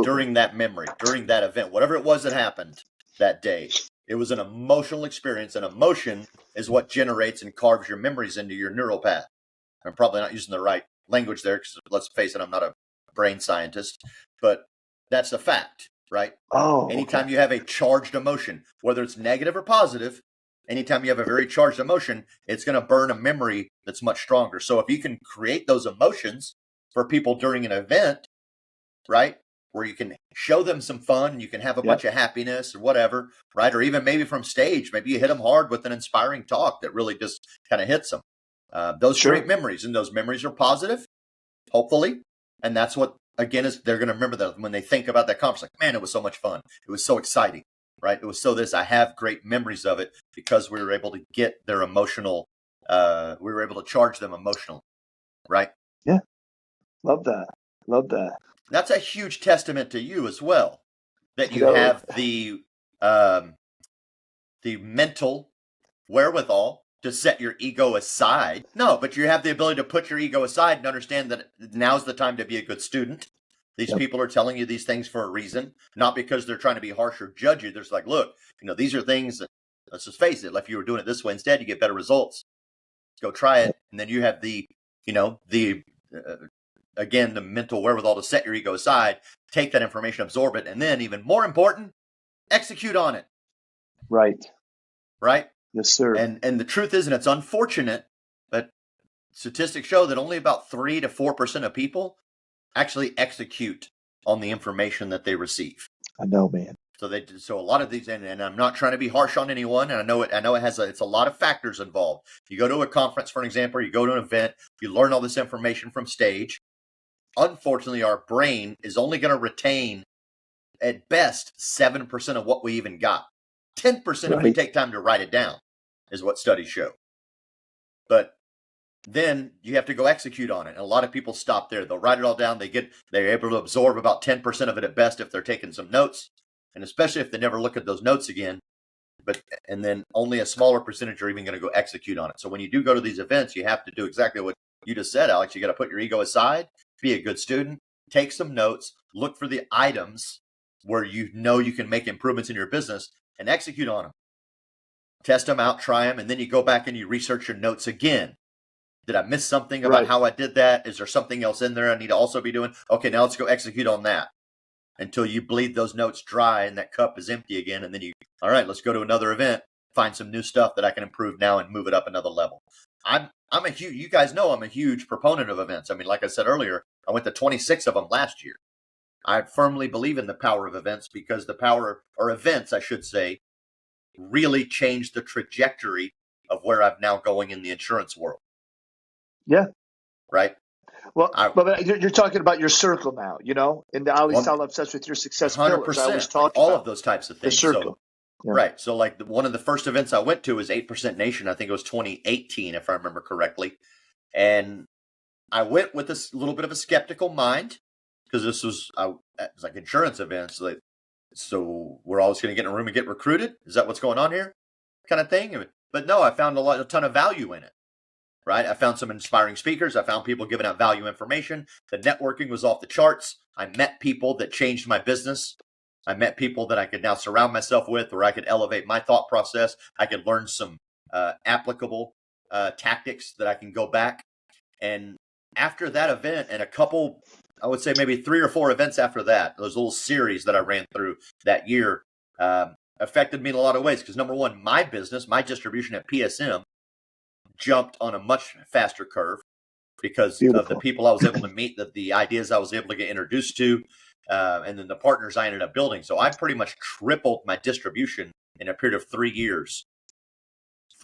during that memory, during that event, whatever it was that happened that day. It was an emotional experience, and emotion is what generates and carves your memories into your neural path. I'm probably not using the right language there because, let's face it, I'm not a brain scientist, but that's a fact, right? Anytime you have a charged emotion, whether it's negative or positive, Anytime you have a very charged emotion, it's going to burn a memory that's much stronger. So if you can create those emotions for people during an event, right, where you can show them some fun, you can have a bunch of happiness or whatever, right? Or even maybe from stage, maybe you hit them hard with an inspiring talk that really just kind of hits them. Those create memories, and those memories are positive, hopefully. And that's what, again, is they're going to remember that when they think about that conference, like, man, it was so much fun. It was so exciting, right? It was so this. I have great memories of it because we were able to get their emotional, we were able to charge them emotionally, right? Yeah. Love that. Love that. That's a huge testament to you as well, that you know, have the mental wherewithal to set your ego aside. No, but you have the ability to put your ego aside and understand that now's the time to be a good student. These people are telling you these things for a reason, not because they're trying to be harsh or judge you. They're just like, look, these are things that, let's just face it, if you were doing it this way instead, you get better results. Go try it. And then you have the, again, the mental wherewithal to set your ego aside, take that information, absorb it, and then even more important, execute on it. Right. Right? Yes, sir. And the truth is, and it's unfortunate, but statistics show that only about 3 to 4% of people actually execute on the information that they receive. I know, man. So a lot of these, and I'm not trying to be harsh on anyone, and I know it has it's a lot of factors involved. You go to a conference, for an example, you go to an event, you learn all this information from stage. Unfortunately, our brain is only going to retain at best 7% of what we even got. 10% if we take time to write it down, is what studies show. But then you have to go execute on it. And a lot of people stop there. They'll write it all down. They're able to absorb about 10% of it at best if they're taking some notes. And especially if they never look at those notes again. And then only a smaller percentage are even going to go execute on it. So when you do go to these events, you have to do exactly what you just said, Alex. You got to put your ego aside, be a good student, take some notes, look for the items where you can make improvements in your business and execute on them. Test them out, try them, and then you go back and you research your notes again. Did I miss something about how I did that? Is there something else in there I need to also be doing? Okay, now let's go execute on that until you bleed those notes dry and that cup is empty again. And then all right, let's go to another event, find some new stuff that I can improve now and move it up another level. You guys know I'm a huge proponent of events. I mean, like I said earlier, I went to 26 of them last year. I firmly believe in the power of events because events, I should say, really changed the trajectory of where I'm now going in the insurance world. Yeah. Right. Well, but you're talking about your circle now, and I always tell obsessed with your success 100%, pillars. I always talk all about of those types of things. The circle. Right. So like one of the first events I went to was 8% Nation. I think it was 2018, if I remember correctly. And I went with a little bit of a skeptical mind because this was like insurance events. So we're always going to get in a room and get recruited. Is that what's going on here? Kind of thing. But no, I found a ton of value in it. Right. I found some inspiring speakers. I found people giving out value information. The networking was off the charts. I met people that changed my business. I met people that I could now surround myself with, where I could elevate my thought process. I could learn some applicable tactics that I can go back. And after that event and a couple, I would say maybe 3 or 4 events after that, those little series that I ran through that year affected me in a lot of ways. Because number one, my business, my distribution at PSM jumped on a much faster curve because of the people I was able to meet, the ideas I was able to get introduced to, and then the partners I ended up building. So I pretty much tripled my distribution in a period of 3 years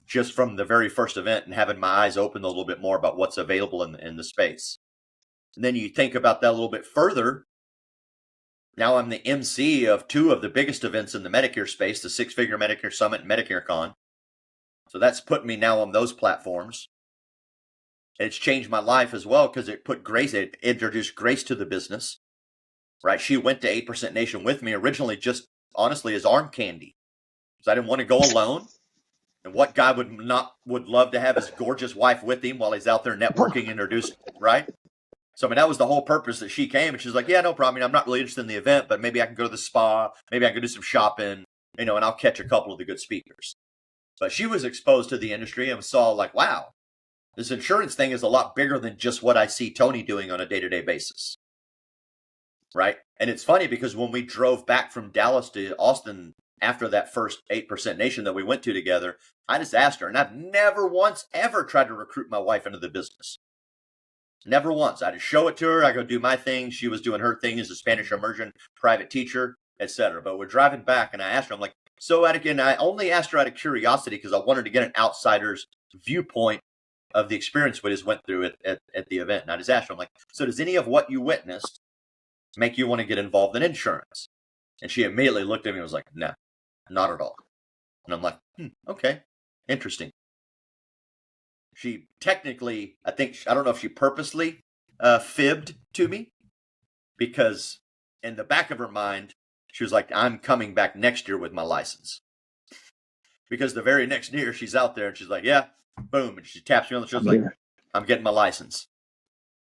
just from the very first event and having my eyes open a little bit more about what's available in the space. And then you think about that a little bit further. Now I'm the MC of 2 of the biggest events in the Medicare space, the 6-Figure Medicare Summit and Medicare Con. So that's put me now on those platforms. It's changed my life as well because it introduced Grace to the business, right? She went to 8% Nation with me originally just honestly as arm candy because I didn't want to go alone. And what guy would love to have his gorgeous wife with him while he's out there networking, introduced, right? So, I mean, that was the whole purpose that she came. And she's like, yeah, no problem. I mean, I'm not really interested in the event, but maybe I can go to the spa. Maybe I can do some shopping, and I'll catch a couple of the good speakers. But she was exposed to the industry and saw like, wow, this insurance thing is a lot bigger than just what I see Tony doing on a day-to-day basis. Right. And it's funny because when we drove back from Dallas to Austin after that first 8% Nation that we went to together, I just asked her, and I've never once ever tried to recruit my wife into the business. Never once. I just show it to her. I go do my thing. She was doing her thing as a Spanish immersion private teacher, etc. But we're driving back, and I asked her, I'm like, so again, I only asked her out of curiosity because I wanted to get an outsider's viewpoint of the experience we just went through at the event. And I just asked her, I'm like, so does any of what you witnessed make you want to get involved in insurance? And she immediately looked at me and was like, no, not at all. And I'm like, okay, interesting. She technically, I don't know if she purposely fibbed to me, because in the back of her mind, she was like, I'm coming back next year with my license. Because the very next year she's out there and she's like, yeah, boom. And she taps me on the shoulder, like, I'm getting my license.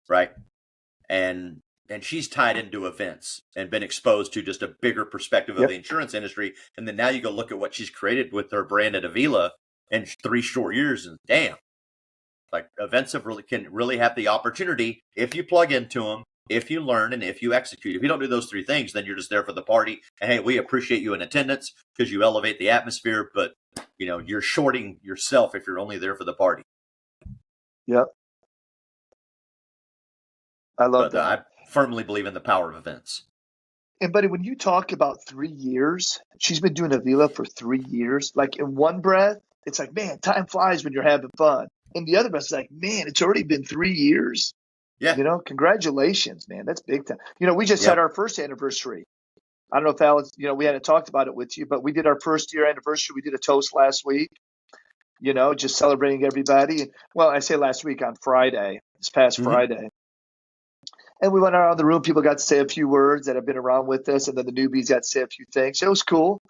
Right. And she's tied into events and been exposed to just a bigger perspective of the insurance industry. And then now you go look at what she's created with her brand at Avila in 3 short years, and damn, like events can really have the opportunity if you plug into them, if you learn, and if you execute. If you don't do those 3 things, then you're just there for the party. And hey, we appreciate you in attendance because you elevate the atmosphere, but you're shorting yourself if you're only there for the party. Yep. I love that. I firmly believe in the power of events. And buddy, when you talk about 3 years, she's been doing Avila for 3 years. Like in one breath, it's like, man, time flies when you're having fun. In the other breath, it's like, man, it's already been 3 years. Yeah. Congratulations, man. That's big time. We just had our first anniversary. I don't know if Alex, we hadn't talked about it with you, but we did our first year anniversary. We did a toast last week, just celebrating everybody. And, well, I say last week, on Friday, this past Friday. And we went around the room. People got to say a few words that have been around with us, and then the newbies got to say a few things. It was cool,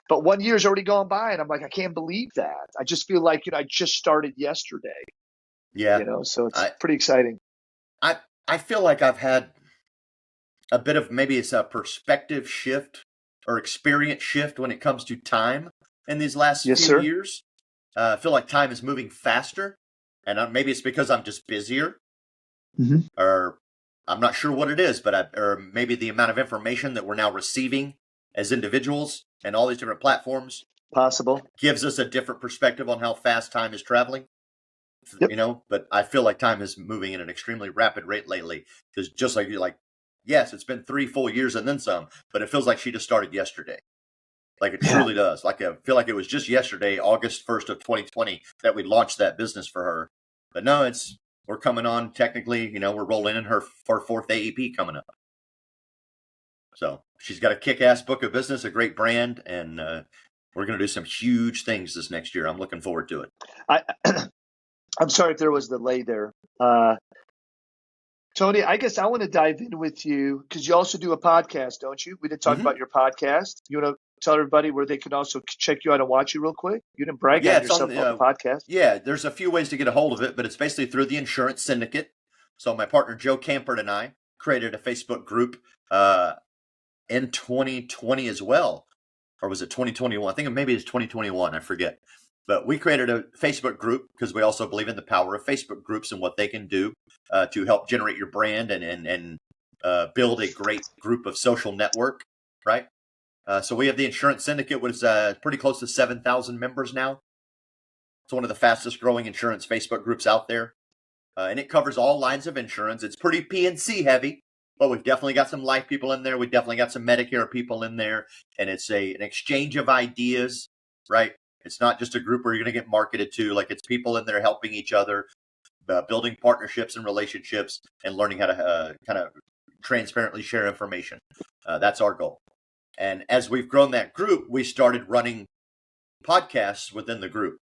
But 1 year's already gone by, and I'm like, I can't believe that. I just feel like I just started yesterday. Yeah. So it's pretty exciting. I feel like I've had a bit of, maybe it's a perspective shift or experience shift when it comes to time in these last few years. I feel like time is moving faster, and maybe it's because I'm just busier, or I'm not sure what it is, but or maybe the amount of information that we're now receiving as individuals and all these different platforms gives us a different perspective on how fast time is traveling. But I feel like time is moving at an extremely rapid rate lately, because just like yes, it's been 3 full years and then some, but it feels like she just started yesterday. Like it truly does. Like I feel like it was just yesterday, August 1st of 2020, that we launched that business for her. But no, we're coming on technically, we're rolling in her 4th AEP coming up. So she's got a kick-ass book of business, a great brand, and we're going to do some huge things this next year. I'm looking forward to it. I'm sorry if there was a delay there. Tony, I guess I want to dive in with you because you also do a podcast, don't you? We didn't talk about your podcast. You want to tell everybody where they can also check you out and watch you real quick? You didn't brag on yourself about the podcast. Yeah, there's a few ways to get a hold of it, but it's basically through the Insurance Syndicate. So my partner, Joe Campert, and I created a Facebook group in 2020 as well. Or was it 2021? I think maybe it's 2021. I forget. But we created a Facebook group because we also believe in the power of Facebook groups and what they can do to help generate your brand and build a great group of social network, right? So we have the Insurance Syndicate, which is pretty close to 7,000 members now. It's one of the fastest growing insurance Facebook groups out there. And it covers all lines of insurance. It's pretty P&C heavy, but we've definitely got some life people in there. We've definitely got some Medicare people in there. And it's an exchange of ideas, right? It's not just a group where you're going to get marketed to. Like, it's people in there helping each other, building partnerships and relationships, and learning how to kind of transparently share information. That's our goal. And as we've grown that group, we started running podcasts within the group.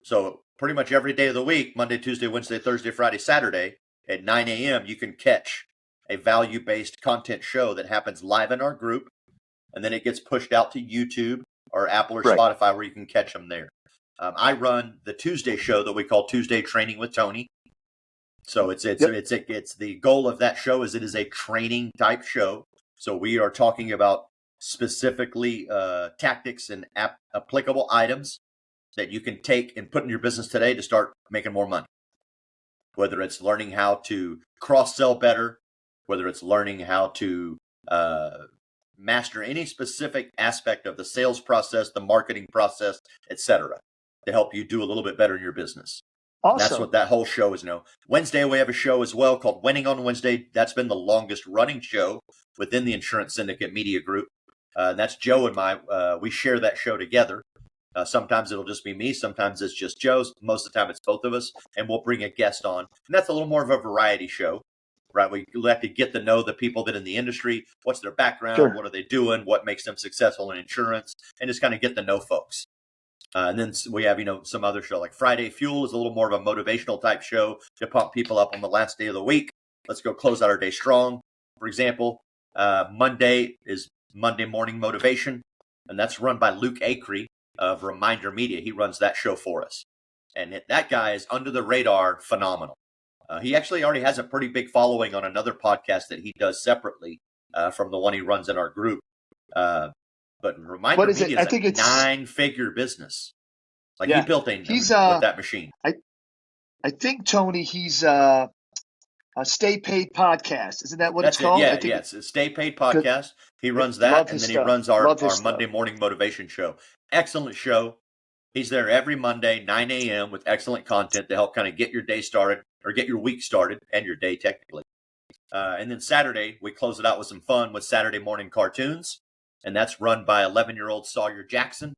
So pretty much every day of the week, Monday, Tuesday, Wednesday, Thursday, Friday, Saturday, at 9 a.m., you can catch a value-based content show that happens live in our group. And then it gets pushed out to YouTube or Apple or Spotify, where you can catch them there. I run the Tuesday show that we call Tuesday Training with Tony. So it's the goal of that show is it is a training type show. So we are talking about specifically tactics and applicable items that you can take and put in your business today to start making more money. Whether it's learning how to cross-sell better, whether it's learning how to master any specific aspect of the sales process, the marketing process, etc., to help you do a little bit better in your business. And that's Awesome. what that whole show is. Wednesday, we have a show as well called Winning on Wednesday. That's been the longest running show within the Insurance Syndicate Media Group. That's Joe and we share that show together. Sometimes it'll just be me. Sometimes it's just Joe's. Most of the time it's both of us. And we'll bring a guest on. And that's a little more of a variety show, right? We have to get to know the people that in the industry. What's their background? Sure. What are they doing? What makes them successful in insurance? And just kind of get to know folks. And then we have, some other show like Friday Fuel is a little more of a motivational type show to pump people up on the last day of the week. Let's go close out our day strong. For example, Monday is Monday Morning Motivation, and that's run by Luke Acree of Reminder Media. He runs that show for us. And that guy is under the radar phenomenal. He actually already has a pretty big following on another podcast that he does separately from the one he runs in our group. But Reminder Media is a 9-figure business. Like he built with that machine. I think, Tony, he's a Stay Paid Podcast. Isn't that what it's called? Yeah, it's a Stay Paid Podcast. He runs that, and then he runs our Monday Morning Motivation show. Excellent show. He's there every Monday, 9 a.m. with excellent content to help kind of get your day started, or get your week started, and your day technically. And then Saturday, we close it out with some fun with Saturday Morning Cartoons. And that's run by 11-year-old Sawyer Jackson,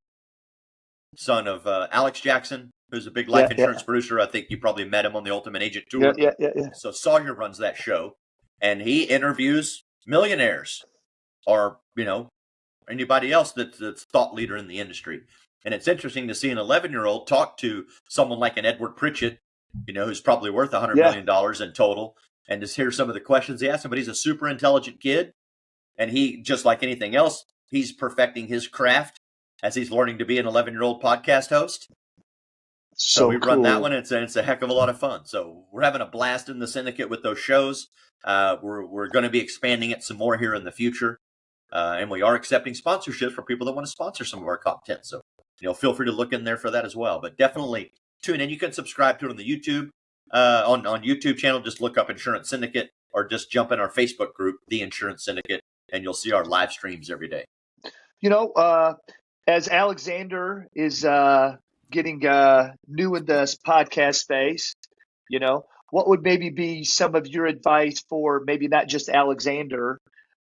son of Alex Jackson, who's a big life insurance producer. I think you probably met him on the Ultimate Agent Tour. Yeah. So Sawyer runs that show, and he interviews millionaires or, anybody else that's thought leader in the industry. And it's interesting to see an 11-year-old talk to someone like an Edward Pritchett, who's probably worth $100 million in total, and just hear some of the questions he asks him. But he's a super intelligent kid, and he, just like anything else, he's perfecting his craft as he's learning to be an 11-year-old podcast host. So we run that one. It's a heck of a lot of fun. So we're having a blast in the syndicate with those shows. We're going to be expanding it some more here in the future. And we are accepting sponsorships for people that want to sponsor some of our content. So, feel free to look in there for that as well. But definitely tune in. You can subscribe to it on the YouTube, on YouTube channel. Just look up Insurance Syndicate, or just jump in our Facebook group, The Insurance Syndicate, and you'll see our live streams every day. As Alexander is getting new in this podcast space, what would maybe be some of your advice for maybe not just Alexander,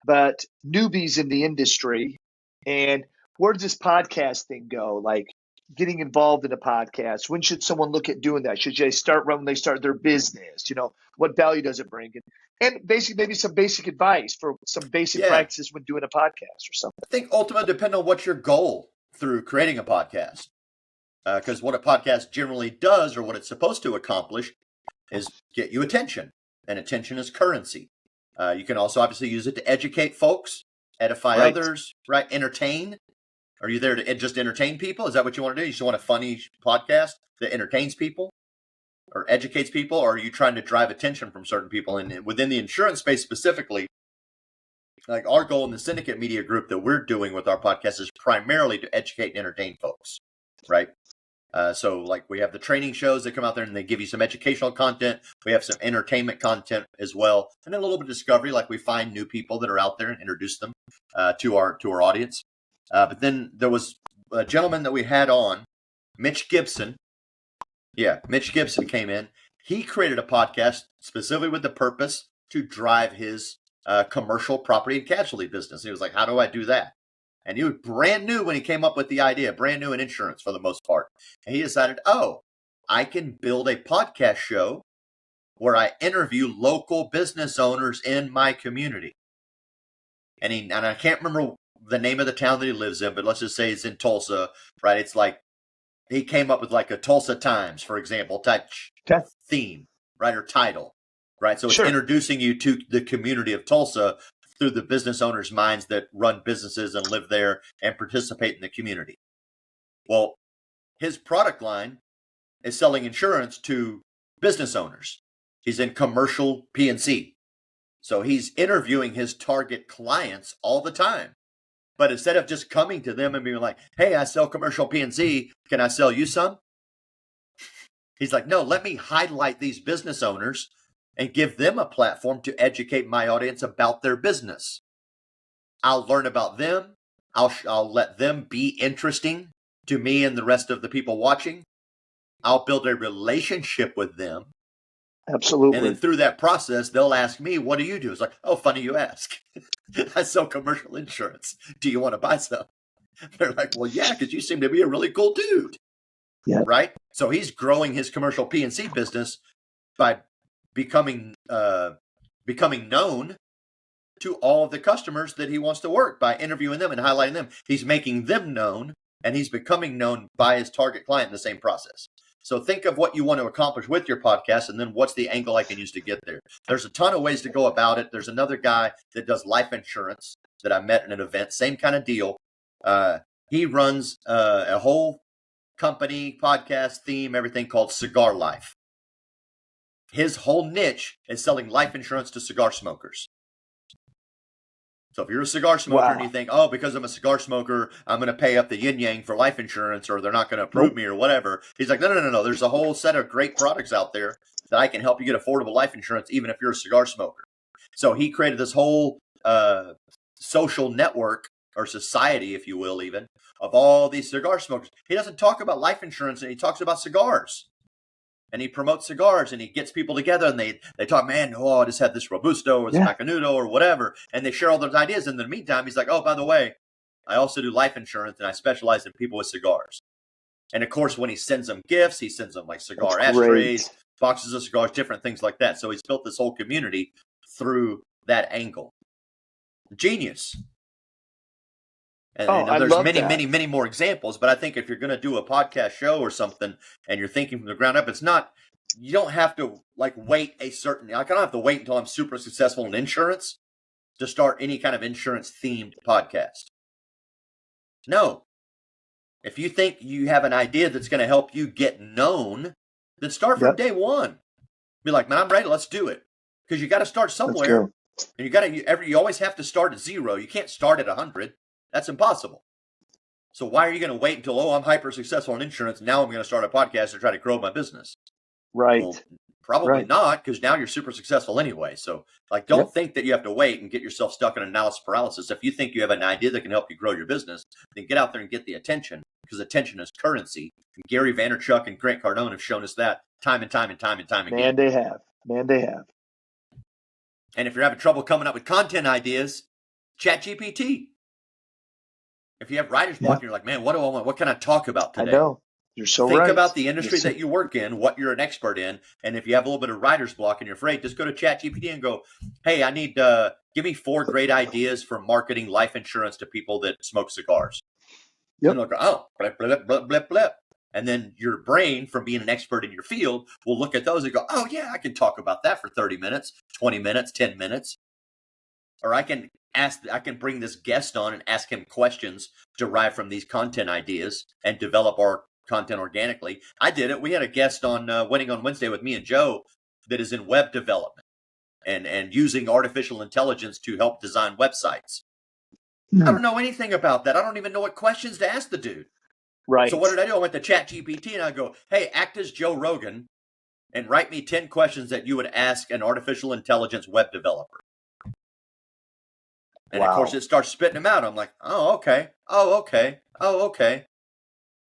but newbies in the industry? And where does this podcast thing go? Like getting involved in a podcast. When should someone look at doing that? Should they start when they start their business? What value does it bring? And basically, maybe some basic advice for some basic practices when doing a podcast or something. I think ultimately depend on what's your goal through creating a podcast. Because what a podcast generally does, or what it's supposed to accomplish, is get you attention. And attention is currency. You can also obviously use it to educate folks, edify others, right? Entertain. Are you there to just entertain people? Is that what you want to do? You just want a funny podcast that entertains people or educates people? Or are you trying to drive attention from certain people? And within the insurance space specifically, like our goal in the Syndicate Media Group that we're doing with our podcast is primarily to educate and entertain folks, right? So like we have the training shows that come out there and they give you some educational content. We have some entertainment content as well. And then a little bit of discovery, like we find new people that are out there and introduce them to our audience. But then there was a gentleman that we had on, Mitch Gibson. Yeah, Mitch Gibson came in. He created a podcast specifically with the purpose to drive his commercial property and casualty business. He was like, how do I do that? And he was brand new when he came up with the idea, brand new in insurance for the most part. And he decided, I can build a podcast show where I interview local business owners in my community. And I can't remember the name of the town that he lives in, but let's just say it's in Tulsa, right? It's like he came up with like a Tulsa Times, for example, type theme, right? Or title, right? So it's introducing you to the community of Tulsa through the business owners' minds that run businesses and live there and participate in the community. Well, his product line is selling insurance to business owners. He's in commercial P&C. So he's interviewing his target clients all the time. But instead of just coming to them and being like, hey, I sell commercial P&C, can I sell you some? He's like, no, let me highlight these business owners and give them a platform to educate my audience about their business. I'll learn about them. I'll let them be interesting to me and the rest of the people watching. I'll build a relationship with them. Absolutely. And then through that process, they'll ask me, what do you do? It's like, oh, funny you ask. I sell commercial insurance. Do you want to buy some? They're like, well, yeah, because you seem to be a really cool dude. Yeah. Right? So he's growing his commercial P&C business by becoming known to all of the customers that he wants to work by interviewing them and highlighting them. He's making them known, and he's becoming known by his target client in the same process. So think of what you want to accomplish with your podcast, and then what's the angle I can use to get there. There's a ton of ways to go about it. There's another guy that does life insurance that I met in an event, same kind of deal. He runs a whole company, podcast, theme, everything called Cigar Life. His whole niche is selling life insurance to cigar smokers. So if you're a cigar smoker and you think, oh, because I'm a cigar smoker, I'm going to pay up the yin yang for life insurance, or they're not going to approve me or whatever. He's like, no. There's a whole set of great products out there that I can help you get affordable life insurance, even if you're a cigar smoker. So he created this whole social network, or society, if you will, even, of all these cigar smokers. He doesn't talk about life insurance, and he talks about cigars. And he promotes cigars, and he gets people together, and they talk, man, oh, I just had this Robusto or this Macanudo or whatever. And they share all those ideas. And in the meantime, he's like, oh, by the way, I also do life insurance, and I specialize in people with cigars. And of course, when he sends them gifts, he sends them like cigar ashtrays, boxes of cigars, different things like that. So he's built this whole community through that angle. Genius. And there's many more examples, but I think if you're going to do a podcast show or something and you're thinking from the ground up, you don't have to wait I don't have to wait until I'm super successful in insurance to start any kind of insurance themed podcast. No. If you think you have an idea that's going to help you get known, then start from day one. Be like, man, I'm ready. Let's do it. Because you got to start somewhere. And you always have to start at 0. You can't start at 100. That's impossible. So why are you going to wait until, I'm hyper successful in insurance, now I'm going to start a podcast to try to grow my business? Right. Well, probably not, because now you're super successful anyway. So don't think that you have to wait and get yourself stuck in analysis paralysis. If you think you have an idea that can help you grow your business, then get out there and get the attention, because attention is currency. And Gary Vaynerchuk and Grant Cardone have shown us that time and time again. Man, they have. And if you're having trouble coming up with content ideas, ChatGPT. If you have writer's block and you're like, man, what do I want? What can I talk about today? I know. You're so right. Think about the industry that you work in, what you're an expert in. And if you have a little bit of writer's block and you're afraid, just go to ChatGPT and go, hey, I need, give me 4 great ideas for marketing life insurance to people that smoke cigars. And they'll go, oh, blip, blip, blip, blip, blip. And then your brain, from being an expert in your field, will look at those and go, oh, yeah, I can talk about that for 30 minutes, 20 minutes, 10 minutes. Or I can bring this guest on and ask him questions derived from these content ideas and develop our content organically. I did it. We had a guest on Winning on Wednesday with me and Joe that is in web development and using artificial intelligence to help design websites. I don't know anything about that. I don't even know what questions to ask the dude. Right. So what did I do? I went to ChatGPT and I go, hey, act as Joe Rogan and write me 10 questions that you would ask an artificial intelligence web developer. And of course, it starts spitting them out. I'm like, oh, okay.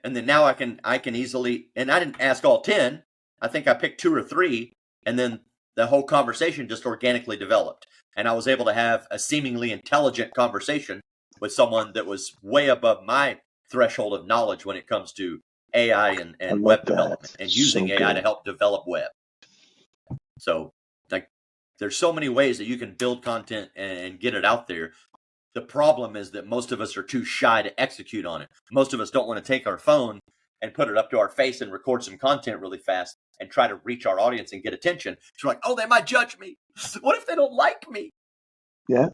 And then now I can easily, and I didn't ask all 10. I think I picked 2 or 3, and then the whole conversation just organically developed. And I was able to have a seemingly intelligent conversation with someone that was way above my threshold of knowledge when it comes to AI and web development and using AI to help develop web. So there's so many ways that you can build content and get it out there. The problem is that most of us are too shy to execute on it. Most of us don't want to take our phone and put it up to our face and record some content really fast and try to reach our audience and get attention. So we're like, oh, they might judge me. What if they don't like me? Yeah.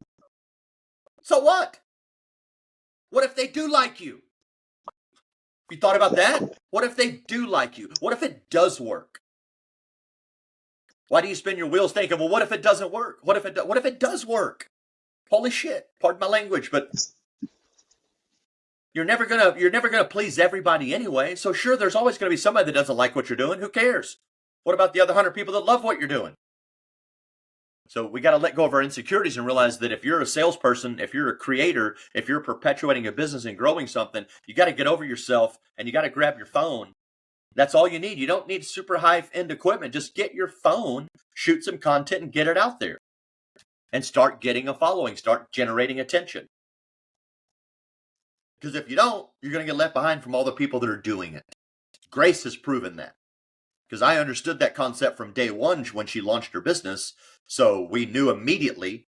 So what? What if they do like you? You thought about that? What if they do like you? What if it does work? Why do you spin your wheels thinking, well, what if it doesn't work? What if it does work? Holy shit, pardon my language, but you're never gonna please everybody anyway. So sure, there's always gonna be somebody that doesn't like what you're doing. Who cares? What about the other 100 people that love what you're doing? So we got to let go of our insecurities and realize that if you're a salesperson, if you're a creator, if you're perpetuating a business and growing something, you got to get over yourself and you got to grab your phone. That's all you need. You don't need super high-end equipment. Just get your phone, shoot some content, and get it out there. And start getting a following. Start generating attention. Because if you don't, you're going to get left behind from all the people that are doing it. Grace has proven that. Because I understood that concept from day one when she launched her business. So we knew immediately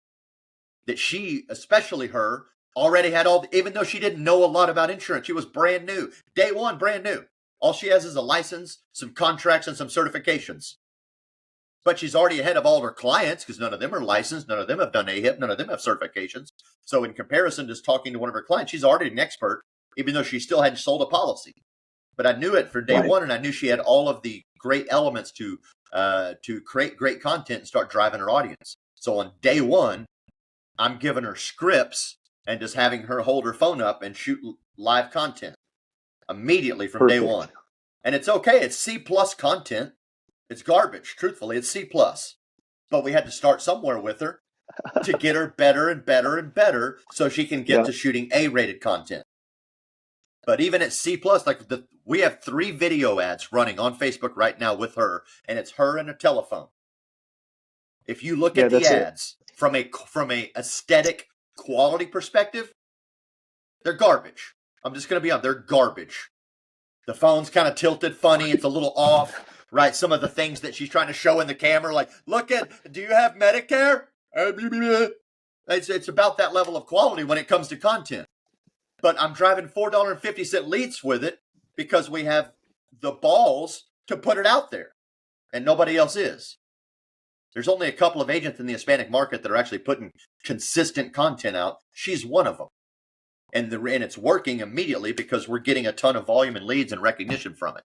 that she, especially her, already had even though she didn't know a lot about insurance, she was brand new. Day one, brand new. All she has is a license, some contracts, and some certifications. But she's already ahead of all of her clients because none of them are licensed, none of them have done AHIP, none of them have certifications. So in comparison to talking to one of her clients, she's already an expert, even though she still hadn't sold a policy. But I knew it for day one, and I knew she had all of the great elements to create great content and start driving her audience. So on day one, I'm giving her scripts and just having her hold her phone up and shoot live content immediately from day one. And it's okay. It's C+ content. It's garbage. Truthfully, it's C+. But we had to start somewhere with her to get her better and better and better so she can get to shooting A-rated content. But even at C+, we have 3 video ads running on Facebook right now with her, and it's her and a telephone. If you look at the ads from a aesthetic quality perspective, they're garbage. I'm just going to be honest, they're garbage. The phone's kind of tilted funny. It's a little off, right? Some of the things that she's trying to show in the camera, like, do you have Medicare? It's about that level of quality when it comes to content. But I'm driving $4.50 leads with it because we have the balls to put it out there, and nobody else is. There's only a couple of agents in the Hispanic market that are actually putting consistent content out. She's one of them. And it's working immediately because we're getting a ton of volume and leads and recognition from it.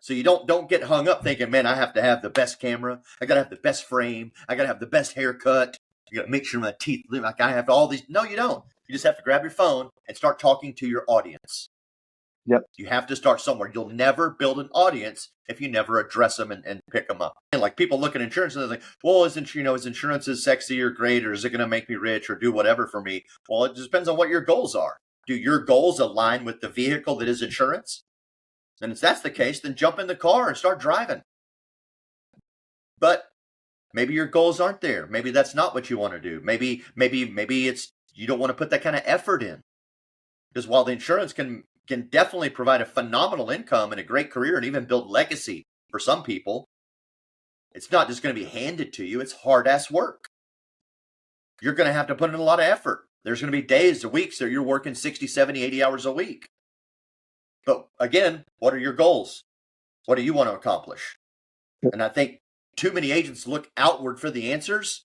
So you don't get hung up thinking, man, I have to have the best camera. I got to have the best frame. I got to have the best haircut. I got to make sure my teeth, like I have all these. No, you don't. You just have to grab your phone and start talking to your audience. Yep. You have to start somewhere. You'll never build an audience if you never address them and pick them up. And like people look at insurance and they're like, well, is insurance is sexy or great, or is it going to make me rich or do whatever for me? Well, it just depends on what your goals are. Do your goals align with the vehicle that is insurance? And if that's the case, then jump in the car and start driving. But maybe your goals aren't there. Maybe that's not what you want to do. Maybe it's you don't want to put that kind of effort in. Because while the insurance can definitely provide a phenomenal income and a great career and even build legacy for some people, it's not just going to be handed to you. It's hard-ass work. You're going to have to put in a lot of effort. There's going to be days or weeks that you're working 60, 70, 80 hours a week. But again, what are your goals? What do you want to accomplish? And I think too many agents look outward for the answers.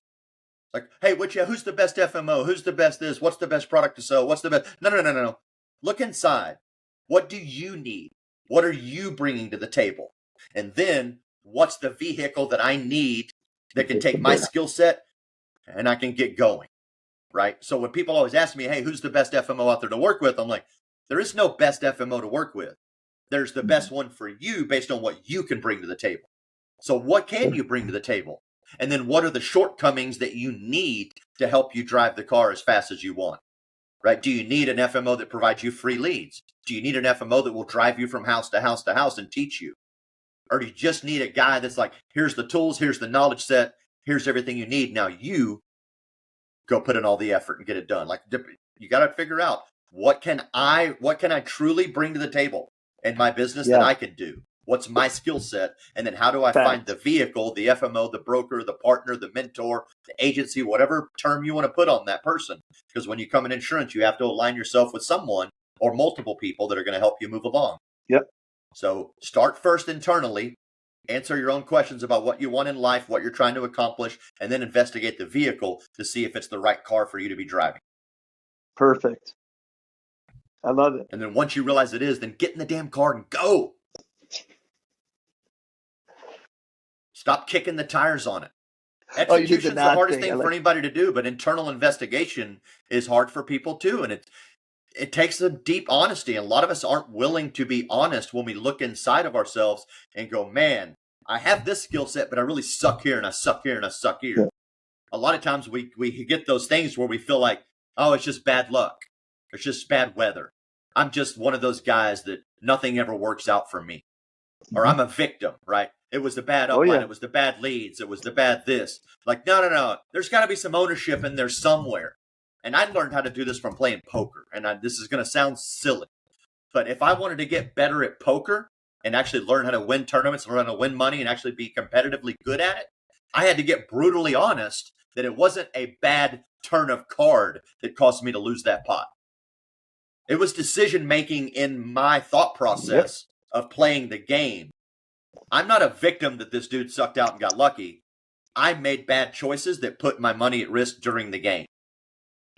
Like, hey, who's the best FMO? Who's the best this? What's the best product to sell? What's the best? No. Look inside. What do you need? What are you bringing to the table? And then what's the vehicle that I need that can take my skill set and I can get going, right? So when people always ask me, hey, who's the best FMO out there to work with? I'm like, there is no best FMO to work with. There's the best one for you based on what you can bring to the table. So what can you bring to the table? And then what are the shortcomings that you need to help you drive the car as fast as you want? Right? Do you need an FMO that provides you free leads? Do you need an FMO that will drive you from house to house to house and teach you? Or do you just need a guy that's like, here's the tools, here's the knowledge set, here's everything you need. Now you go put in all the effort and get it done. Like you got to figure out what can I truly bring to the table in my business that I can do? What's my skill set? And then how do I find the vehicle, the FMO, the broker, the partner, the mentor, the agency, whatever term you want to put on that person? Because when you come in insurance, you have to align yourself with someone or multiple people that are going to help you move along. Yep. So start first internally, answer your own questions about what you want in life, what you're trying to accomplish, and then investigate the vehicle to see if it's the right car for you to be driving. Perfect. I love it. And then once you realize it is, then get in the damn car and go. Stop kicking the tires on it. Execution's the hardest thing for anybody to do, but internal investigation is hard for people too. And it takes a deep honesty. And a lot of us aren't willing to be honest when we look inside of ourselves and go, man, I have this skill set, but I really suck here and I suck here and I suck here. Yeah. a lot of times we get those things where we feel like, oh, it's just bad luck. It's just bad weather. I'm just one of those guys that nothing ever works out for me. Or I'm a victim, right? It was the bad Oh, upline. yeah. It was the bad leads. It was the bad this. Like, no. There's got to be some ownership in there somewhere. And I learned how to do this from playing poker. And this is going to sound silly. But if I wanted to get better at poker and actually learn how to win tournaments, learn how to win money, and actually be competitively good at it, I had to get brutally honest that it wasn't a bad turn of card that caused me to lose that pot. It was decision making in my thought process of playing the game. I'm not a victim that this dude sucked out and got lucky. I made bad choices that put my money at risk during the game.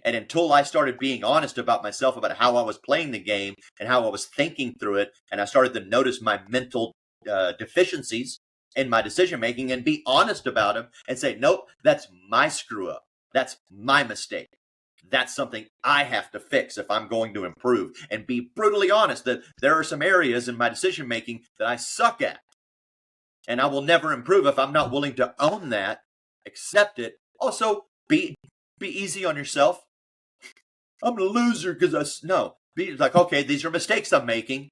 And until I started being honest about myself, about how I was playing the game and how I was thinking through it, and I started to notice my mental deficiencies in my decision making and be honest about them and say, nope, that's my screw up. That's my mistake. That's something I have to fix if I'm going to improve, and be brutally honest that there are some areas in my decision making that I suck at. And I will never improve if I'm not willing to own that, accept it. Also, be easy on yourself. I'm a loser because be like, okay, these are mistakes I'm making.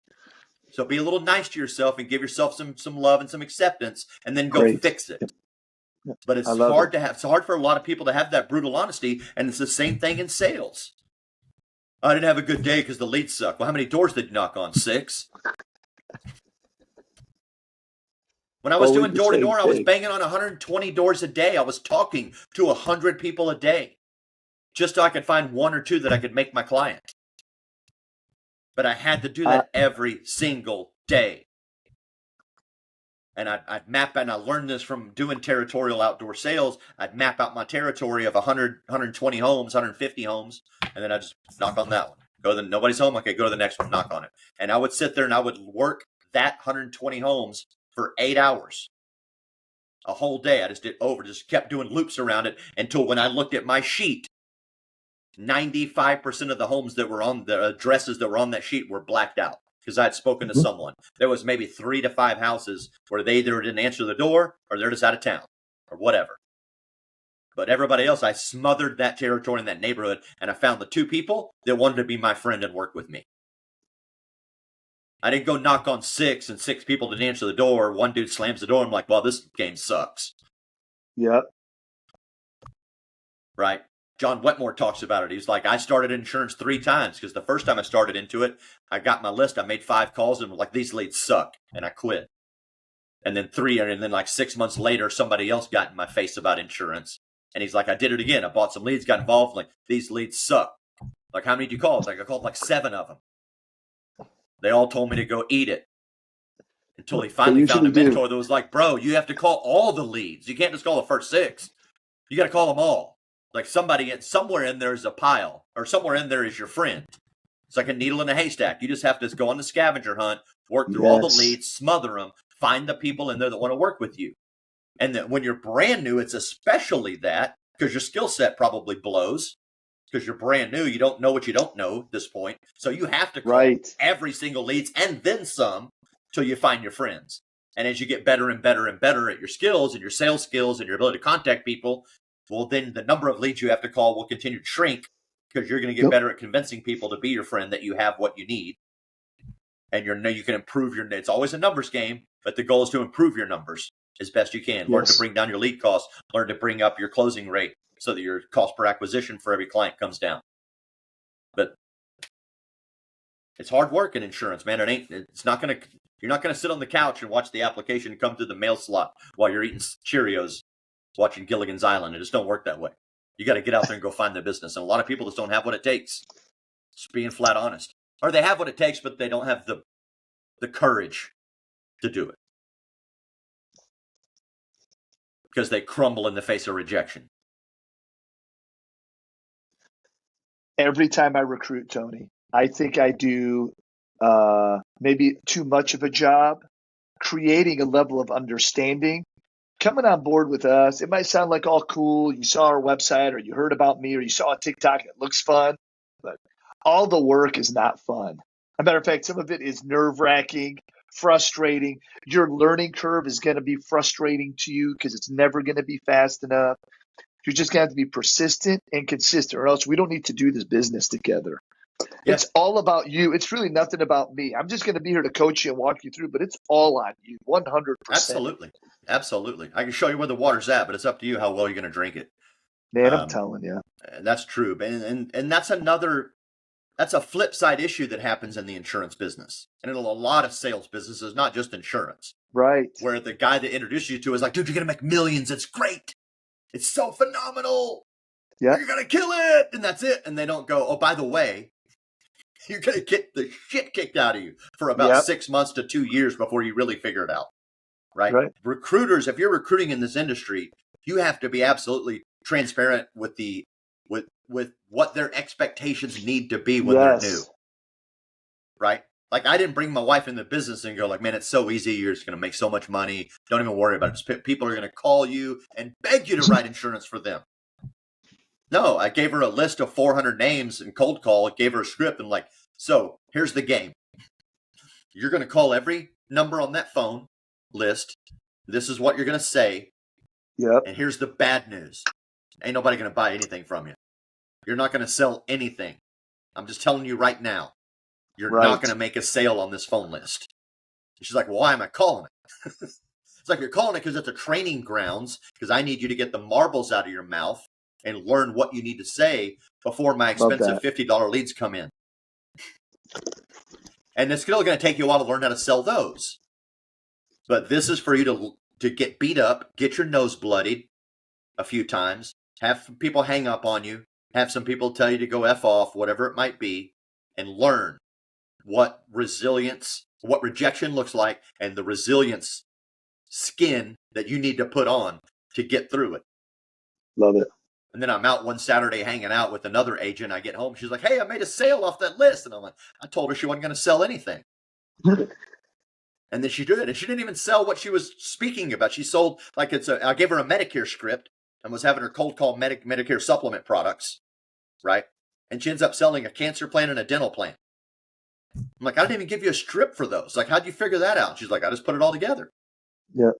So be a little nice to yourself and give yourself some love and some acceptance, and then go fix it. But it's hard for a lot of people to have that brutal honesty, and it's the same thing in sales. I didn't have a good day because the leads suck. Well, how many doors did you knock on? 6? When I was doing door to door, I was banging on 120 doors a day. I was talking to 100 people a day, just so I could find 1 or 2 that I could make my client. But I had to do that every single day. And I'd map, and I learned this from doing territorial outdoor sales. I'd map out my territory of 100, 120 homes, 150 homes, and then I'd just knock on that one. Nobody's home. Okay, go to the next one, knock on it. And I would sit there and I would work that 120 homes for 8 hours. A whole day. I just kept doing loops around it until when I looked at my sheet, 95% of the homes that were on the addresses that were on that sheet were blacked out because I had spoken to someone. There was maybe 3 to 5 houses where they either didn't answer the door or they're just out of town or whatever. But everybody else, I smothered that territory in that neighborhood, and I found the 2 people that wanted to be my friend and work with me. I didn't go knock on 6 and 6 people didn't answer the door. One dude slams the door. I'm like, well, this game sucks. Yep. Right? John Wetmore talks about it. He's like, I started insurance 3 times because the first time I started into it, I got my list. I made 5 calls and was like, these leads suck. And I quit. And then 6 months later, somebody else got in my face about insurance. And he's like, I did it again. I bought some leads, got involved. Like, these leads suck. Like, how many did you call? Like, I called like 7 of them. They all told me to go eat it. Until he finally found a mentor that was like, bro, you have to call all the leads. You can't just call the first 6. You got to call them all. Like somewhere in there is a pile, or somewhere in there is your friend. It's like a needle in a haystack. You just have to go on the scavenger hunt, work through all the leads, smother them, find the people in there that want to work with you. And then when you're brand new, it's especially that, because your skill set probably blows. Because you're brand new, you don't know what you don't know at this point. So you have to call every single leads and then some till you find your friends. And as you get better and better and better at your skills and your sales skills and your ability to contact people, well, then the number of leads you have to call will continue to shrink because you're going to get better at convincing people to be your friend, that you have what you need. And you can improve it's always a numbers game, but the goal is to improve your numbers as best you can. Learn to bring down your lead costs, learn to bring up your closing rate so that your cost per acquisition for every client comes down. But it's hard work in insurance, man. You're not going to sit on the couch and watch the application come through the mail slot while you're eating Cheerios, watching Gilligan's Island. It just don't work that way. You got to get out there and go find the business. And a lot of people just don't have what it takes. Just being flat honest. Or they have what it takes, but they don't have the courage to do it. Because they crumble in the face of rejection. Every time I recruit, Tony, I think I do maybe too much of a job creating a level of understanding. Coming on board with us, it might sound like all cool. You saw our website, or you heard about me, or you saw a TikTok and it looks fun, but all the work is not fun. As a matter of fact, some of it is nerve-wracking, frustrating. Your learning curve is going to be frustrating to you because it's never going to be fast enough. You're just going to have to be persistent and consistent, or else we don't need to do this business together. Yeah, It's all about you. It's really nothing about me. I'm just going to be here to coach you and walk you through, but it's all on you, 100%. absolutely. Absolutely. I can show you where the water's at, but it's up to you how well you're going to drink it. Man, I'm telling you. And that's true. And that's a flip side issue that happens in the insurance business. And in a lot of sales businesses, not just insurance. Right. Where the guy that introduced you to is like, dude, you're going to make millions. It's great. It's so phenomenal. Yeah. You're going to kill it. And that's it. And they don't go, oh, by the way, you're going to get the shit kicked out of you for about 6 months to 2 years before you really figure it out. Right? Recruiters, if you're recruiting in this industry, you have to be absolutely transparent with what their expectations need to be when they're new. Right? Like, I didn't bring my wife in the business and go like, man, it's so easy. You're just going to make so much money. Don't even worry about it. People are going to call you and beg you to write insurance for them. No, I gave her a list of 400 names and cold call. Gave her a script and like, so here's the game. You're going to call every number on that phone list. This is what you're going to say. Yep. And here's the bad news. Ain't nobody going to buy anything from you. You're not going to sell anything. I'm just telling you right now. You're not going to make a sale on this phone list. And she's like, well, why am I calling it? It's like, you're calling it because it's a training grounds, because I need you to get the marbles out of your mouth and learn what you need to say before my expensive $50 leads come in. And it's still going to take you a while to learn how to sell those. But this is for you to get beat up, get your nose bloodied a few times, have people hang up on you, have some people tell you to go F off, whatever it might be, and learn what rejection looks like, and the resilience skin that you need to put on to get through it. Love it. And then I'm out one Saturday hanging out with another agent. I get home. She's like, hey, I made a sale off that list. And I'm like, I told her she wasn't going to sell anything. And then she did. And she didn't even sell what she was speaking about. She sold, like, I gave her a Medicare script and was having her cold call Medicare supplement products. Right. And she ends up selling a cancer plan and a dental plan. I'm like, I didn't even give you a strip for those. Like, how'd you figure that out? She's like, I just put it all together. Yeah.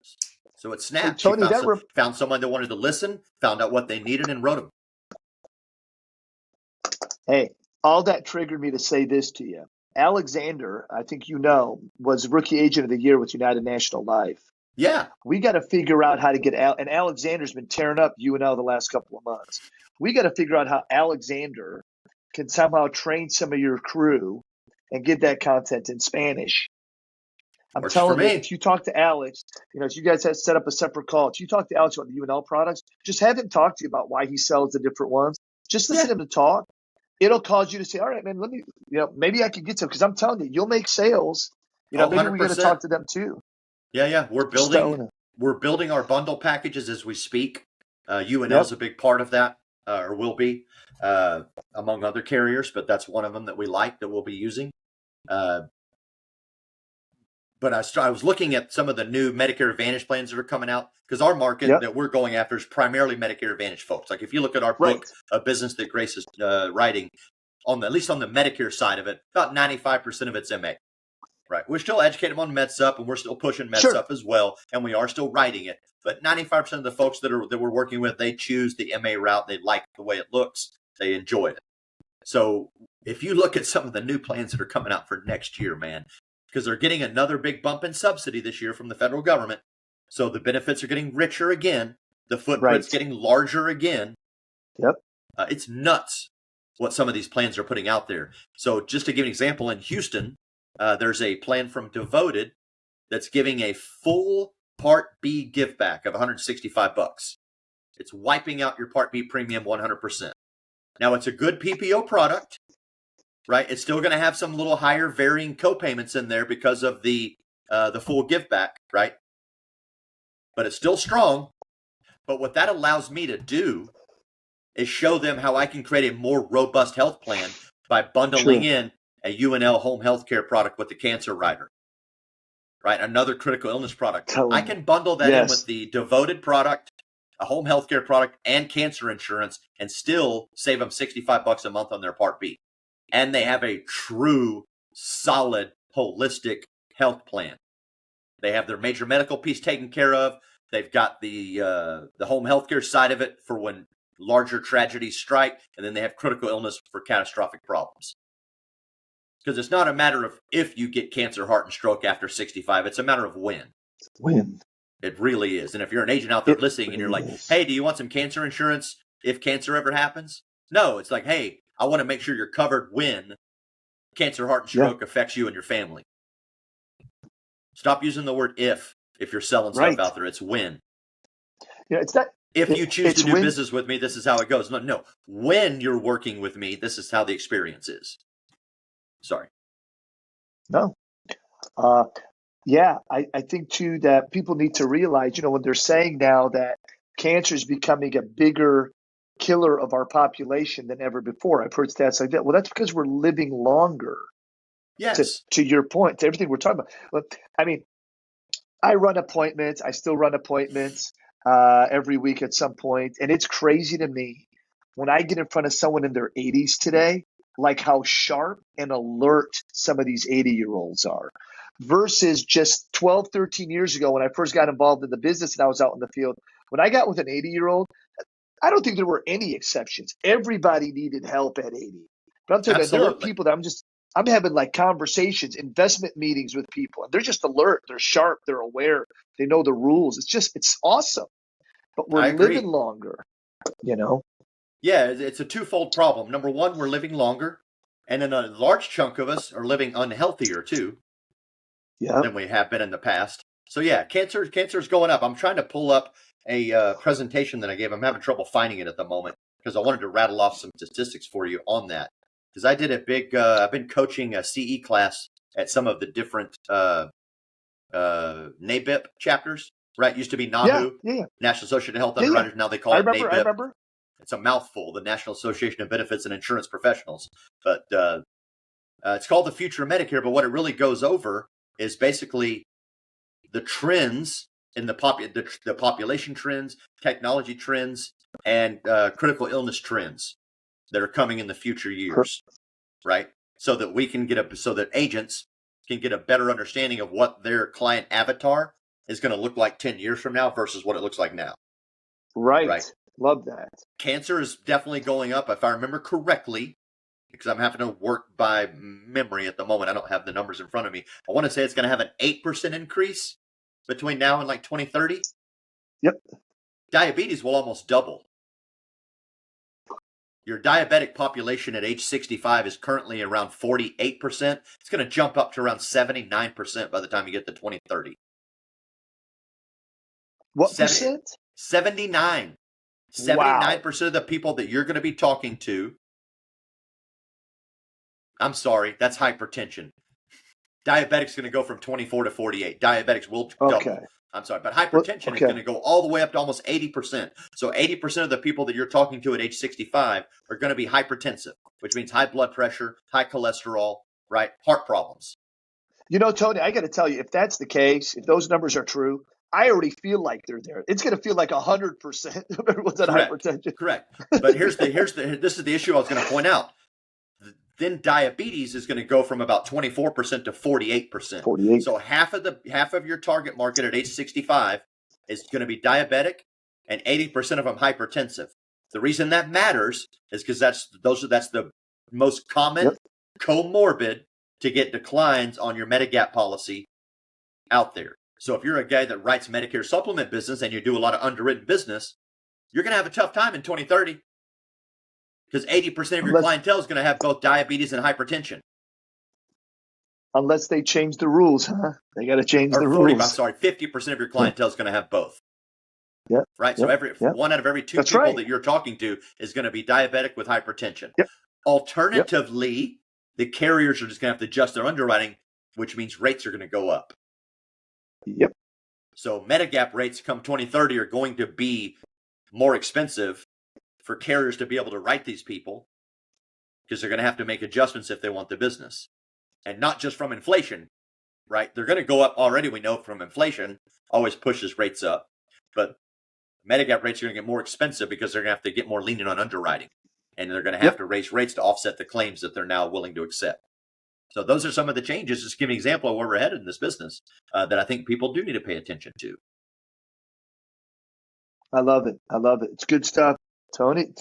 So it snapped. Hey, Tony, she found someone that wanted to listen, found out what they needed, and wrote them. Hey, all that triggered me to say this to you. Alexander, I think you know, was Rookie Agent of the Year with United National Life. Yeah. We got to figure out how to get and Alexander's been tearing up UNL the last couple of months. We got to figure out how Alexander can somehow train some of your crew and get that content in Spanish. I'm telling you, if you talk to Alex, if you guys have set up a separate call, if you talk to Alex about the UNL products, just have him talk to you about why he sells the different ones. Just listen to him to talk. It'll cause you to say, all right, man, let me, maybe I can get some, because I'm telling you, you'll make sales. Maybe we got to talk to them too. Yeah. We're building our bundle packages as we speak. UNL is a big part of that, or will be, among other carriers, but that's one of them that we like that we'll be using. But I was looking at some of the new Medicare Advantage plans that are coming out, because our market that we're going after is primarily Medicare Advantage folks. Like, if you look at our book of business that Grace is writing, at least on the Medicare side of it, about 95% of it's MA. Right. We're still educating them on MedSup, and we're still pushing MedSup as well, and we are still writing it. But 95% of the folks that we're working with, they choose the MA route. They like the way it looks. They enjoy it. So if you look at some of the new plans that are coming out for next year, man, because they're getting another big bump in subsidy this year from the federal government. So the benefits are getting richer again. The footprint's getting larger again. Yep. It's nuts what some of these plans are putting out there. So just to give an example, in Houston, there's a plan from Devoted that's giving a full Part B give back of $165. It's wiping out your Part B premium 100%. Now, it's a good PPO product. Right, it's still going to have some little higher varying co-payments in there because of the full give back, right? But it's still strong. But what that allows me to do is show them how I can create a more robust health plan by bundling in a UNL home health care product with the cancer rider, right? Another critical illness product. I can bundle that in with the Devoted product, a home health care product, and cancer insurance, and still save them $65 a month on their Part B. And they have a true, solid, holistic health plan. They have their major medical piece taken care of. They've got the home healthcare side of it for when larger tragedies strike, and then they have critical illness for catastrophic problems. Because it's not a matter of if you get cancer, heart, and stroke after 65. It's a matter of when. When. It really is. And if you're an agent out there listening and you're really like, is. hey, do you want some cancer insurance if cancer ever happens? No, it's like, hey, I want to make sure you're covered when cancer, heart, and stroke affects you and your family. Stop using the word if you're selling stuff out there. It's when. Yeah, it's that. If you choose to do business with me, this is how it goes. No. When you're working with me, this is how the experience is. Sorry. No. Yeah, I think too that people need to realize, when they're saying now that cancer is becoming a bigger killer of our population than ever before. I've heard stats like that. Well, that's because we're living longer. Yes. To your point, to everything we're talking about. But, I mean, I run appointments. I still run appointments every week at some point. And it's crazy to me when I get in front of someone in their 80s today, like how sharp and alert some of these 80-year-olds are versus just 12, 13 years ago when I first got involved in the business and I was out in the field. When I got with an 80-year-old, I don't think there were any exceptions. Everybody needed help at 80. But I'm telling you, there are people that I'm having like conversations, investment meetings with people, and they're just alert. They're sharp. They're aware. They know the rules. It's awesome. But we're living longer, Yeah, it's a twofold problem. Number one, we're living longer. And then a large chunk of us are living unhealthier too than we have been in the past. So yeah, cancer is going up. I'm trying to pull up a presentation that I gave. I'm having trouble finding it at the moment because I wanted to rattle off some statistics for you on that. Because I did a big, I've been coaching a CE class at some of the different NABIP chapters, right? Used to be NAHU, National Association of Health Underwriters. Now they call it NABIP. I remember. It's a mouthful, the National Association of Benefits and Insurance Professionals. But it's called the Future of Medicare. But what it really goes over is basically the trends in the population trends, technology trends, and critical illness trends that are coming in the future years, right? So that we can so that agents can get a better understanding of what their client avatar is going to look like 10 years from now versus what it looks like now. Right. Love that. Cancer is definitely going up, if I remember correctly, because I'm having to work by memory at the moment. I don't have the numbers in front of me. I want to say it's going to have an 8% increase between now and like 2030. Yep. Diabetes will almost double. Your diabetic population at age 65 is currently around 48%. It's going to jump up to around 79% by the time you get to 2030. What percent? 79. 79% of the people that you're going to be talking to, I'm sorry, that's hypertension. Diabetic's going to go from 24 to 48. Diabetics will double. I'm sorry, but hypertension is going to go all the way up to almost 80%. So 80% of the people that you're talking to at age 65 are going to be hypertensive, which means high blood pressure, high cholesterol, right? Heart problems. Tony, I got to tell you, if that's the case, if those numbers are true, I already feel like they're there. It's going to feel like 100% of everyone's at hypertension. Correct. But this is the issue I was going to point out. Then diabetes is going to go from about 24% to 48%. 48. So half of your target market at age 65 is going to be diabetic, and 80% of them hypertensive. The reason that matters is because that's the most common comorbid to get declines on your Medigap policy out there. So if you're a guy that writes Medicare supplement business and you do a lot of underwritten business, you're going to have a tough time in 2030 because 80% of your clientele is going to have both diabetes and hypertension. Unless they change the rules, huh? They got to change the rules. I'm sorry, 50% of your clientele is going to have both. Yep. Right? So one out of every two people that you're talking to is going to be diabetic with hypertension. Yep. Alternatively, the carriers are just going to have to adjust their underwriting, which means rates are going to go up. Yep. So Medigap rates come 2030 are going to be more expensive for carriers to be able to write these people because they're going to have to make adjustments if they want the business. And not just from inflation, right? They're going to go up already. We know from inflation always pushes rates up. But Medigap rates are going to get more expensive because they're going to have to get more lenient on underwriting. And they're going to have to raise rates to offset the claims that they're now willing to accept. So those are some of the changes. Just give me an example of where we're headed in this business that I think people do need to pay attention to. I love it. I love it. It's good stuff. Tony,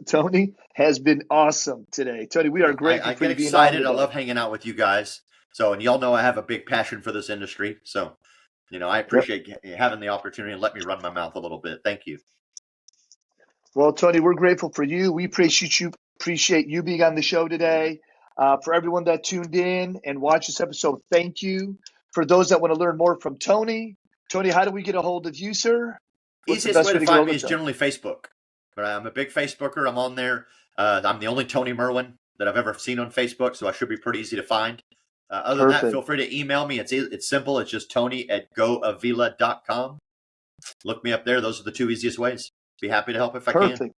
Tony has been awesome today. Tony, we are grateful I for get you being on excited. I today. love hanging out with you guys. So, and y'all know I have a big passion for this industry. So, I Yep. appreciate having the opportunity and let me run my mouth a little bit. Thank you. Well, Tony, we're grateful for you. We appreciate you being on the show today. For everyone that tuned in and watched this episode, thank you. For those that want to learn more from Tony, how do we get a hold of you, sir? What's the Easiest best way way to to get a find hold me of is Tony? generally Facebook. But I'm a big Facebooker. I'm on there. I'm the only Tony Merwin that I've ever seen on Facebook, so I should be pretty easy to find. Other than that, Perfect. feel free to email me. It's simple. It's just tony@goavila.com. Look me up there. Those are the two easiest ways. Be happy to help if I can. Perfect.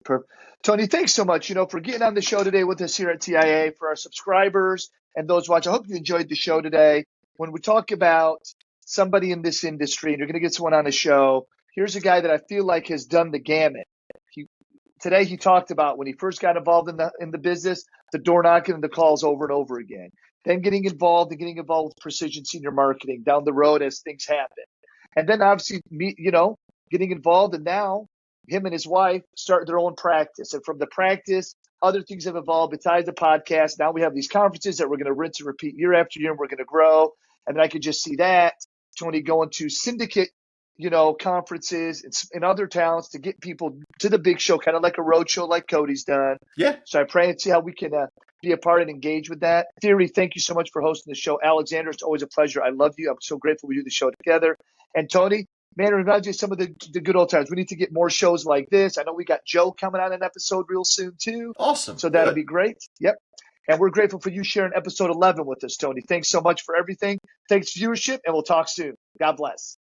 Perfect. Tony, thanks so much, for getting on the show today with us here at TIA. For our subscribers and those watching, I hope you enjoyed the show today. When we talk about somebody in this industry, and you're going to get someone on the show, here's a guy that I feel like has done the gamut. Today he talked about when he first got involved in the business, the door knocking and the calls over and over again. Then getting involved with precision senior marketing down the road as things happen. And then obviously getting involved, and now him and his wife started their own practice. And from the practice, other things have evolved besides the podcast. Now we have these conferences that we're going to rinse and repeat year after year, and we're going to grow. And then I could just see that Tony going to syndicate conferences in other towns to get people to the big show, kind of like a road show like Cody's done. Yeah. So I pray and see how we can be a part and engage with that. Theory, thank you so much for hosting the show. Alexander, it's always a pleasure. I love you. I'm so grateful we do the show together. And Tony, man, it reminds me of some of the good old times. We need to get more shows like this. I know we got Joe coming on an episode real soon too. Awesome. So that'll Good. be great. Yep. And we're grateful for you sharing episode 11 with us, Tony. Thanks so much for everything. Thanks, viewership, and we'll talk soon. God bless.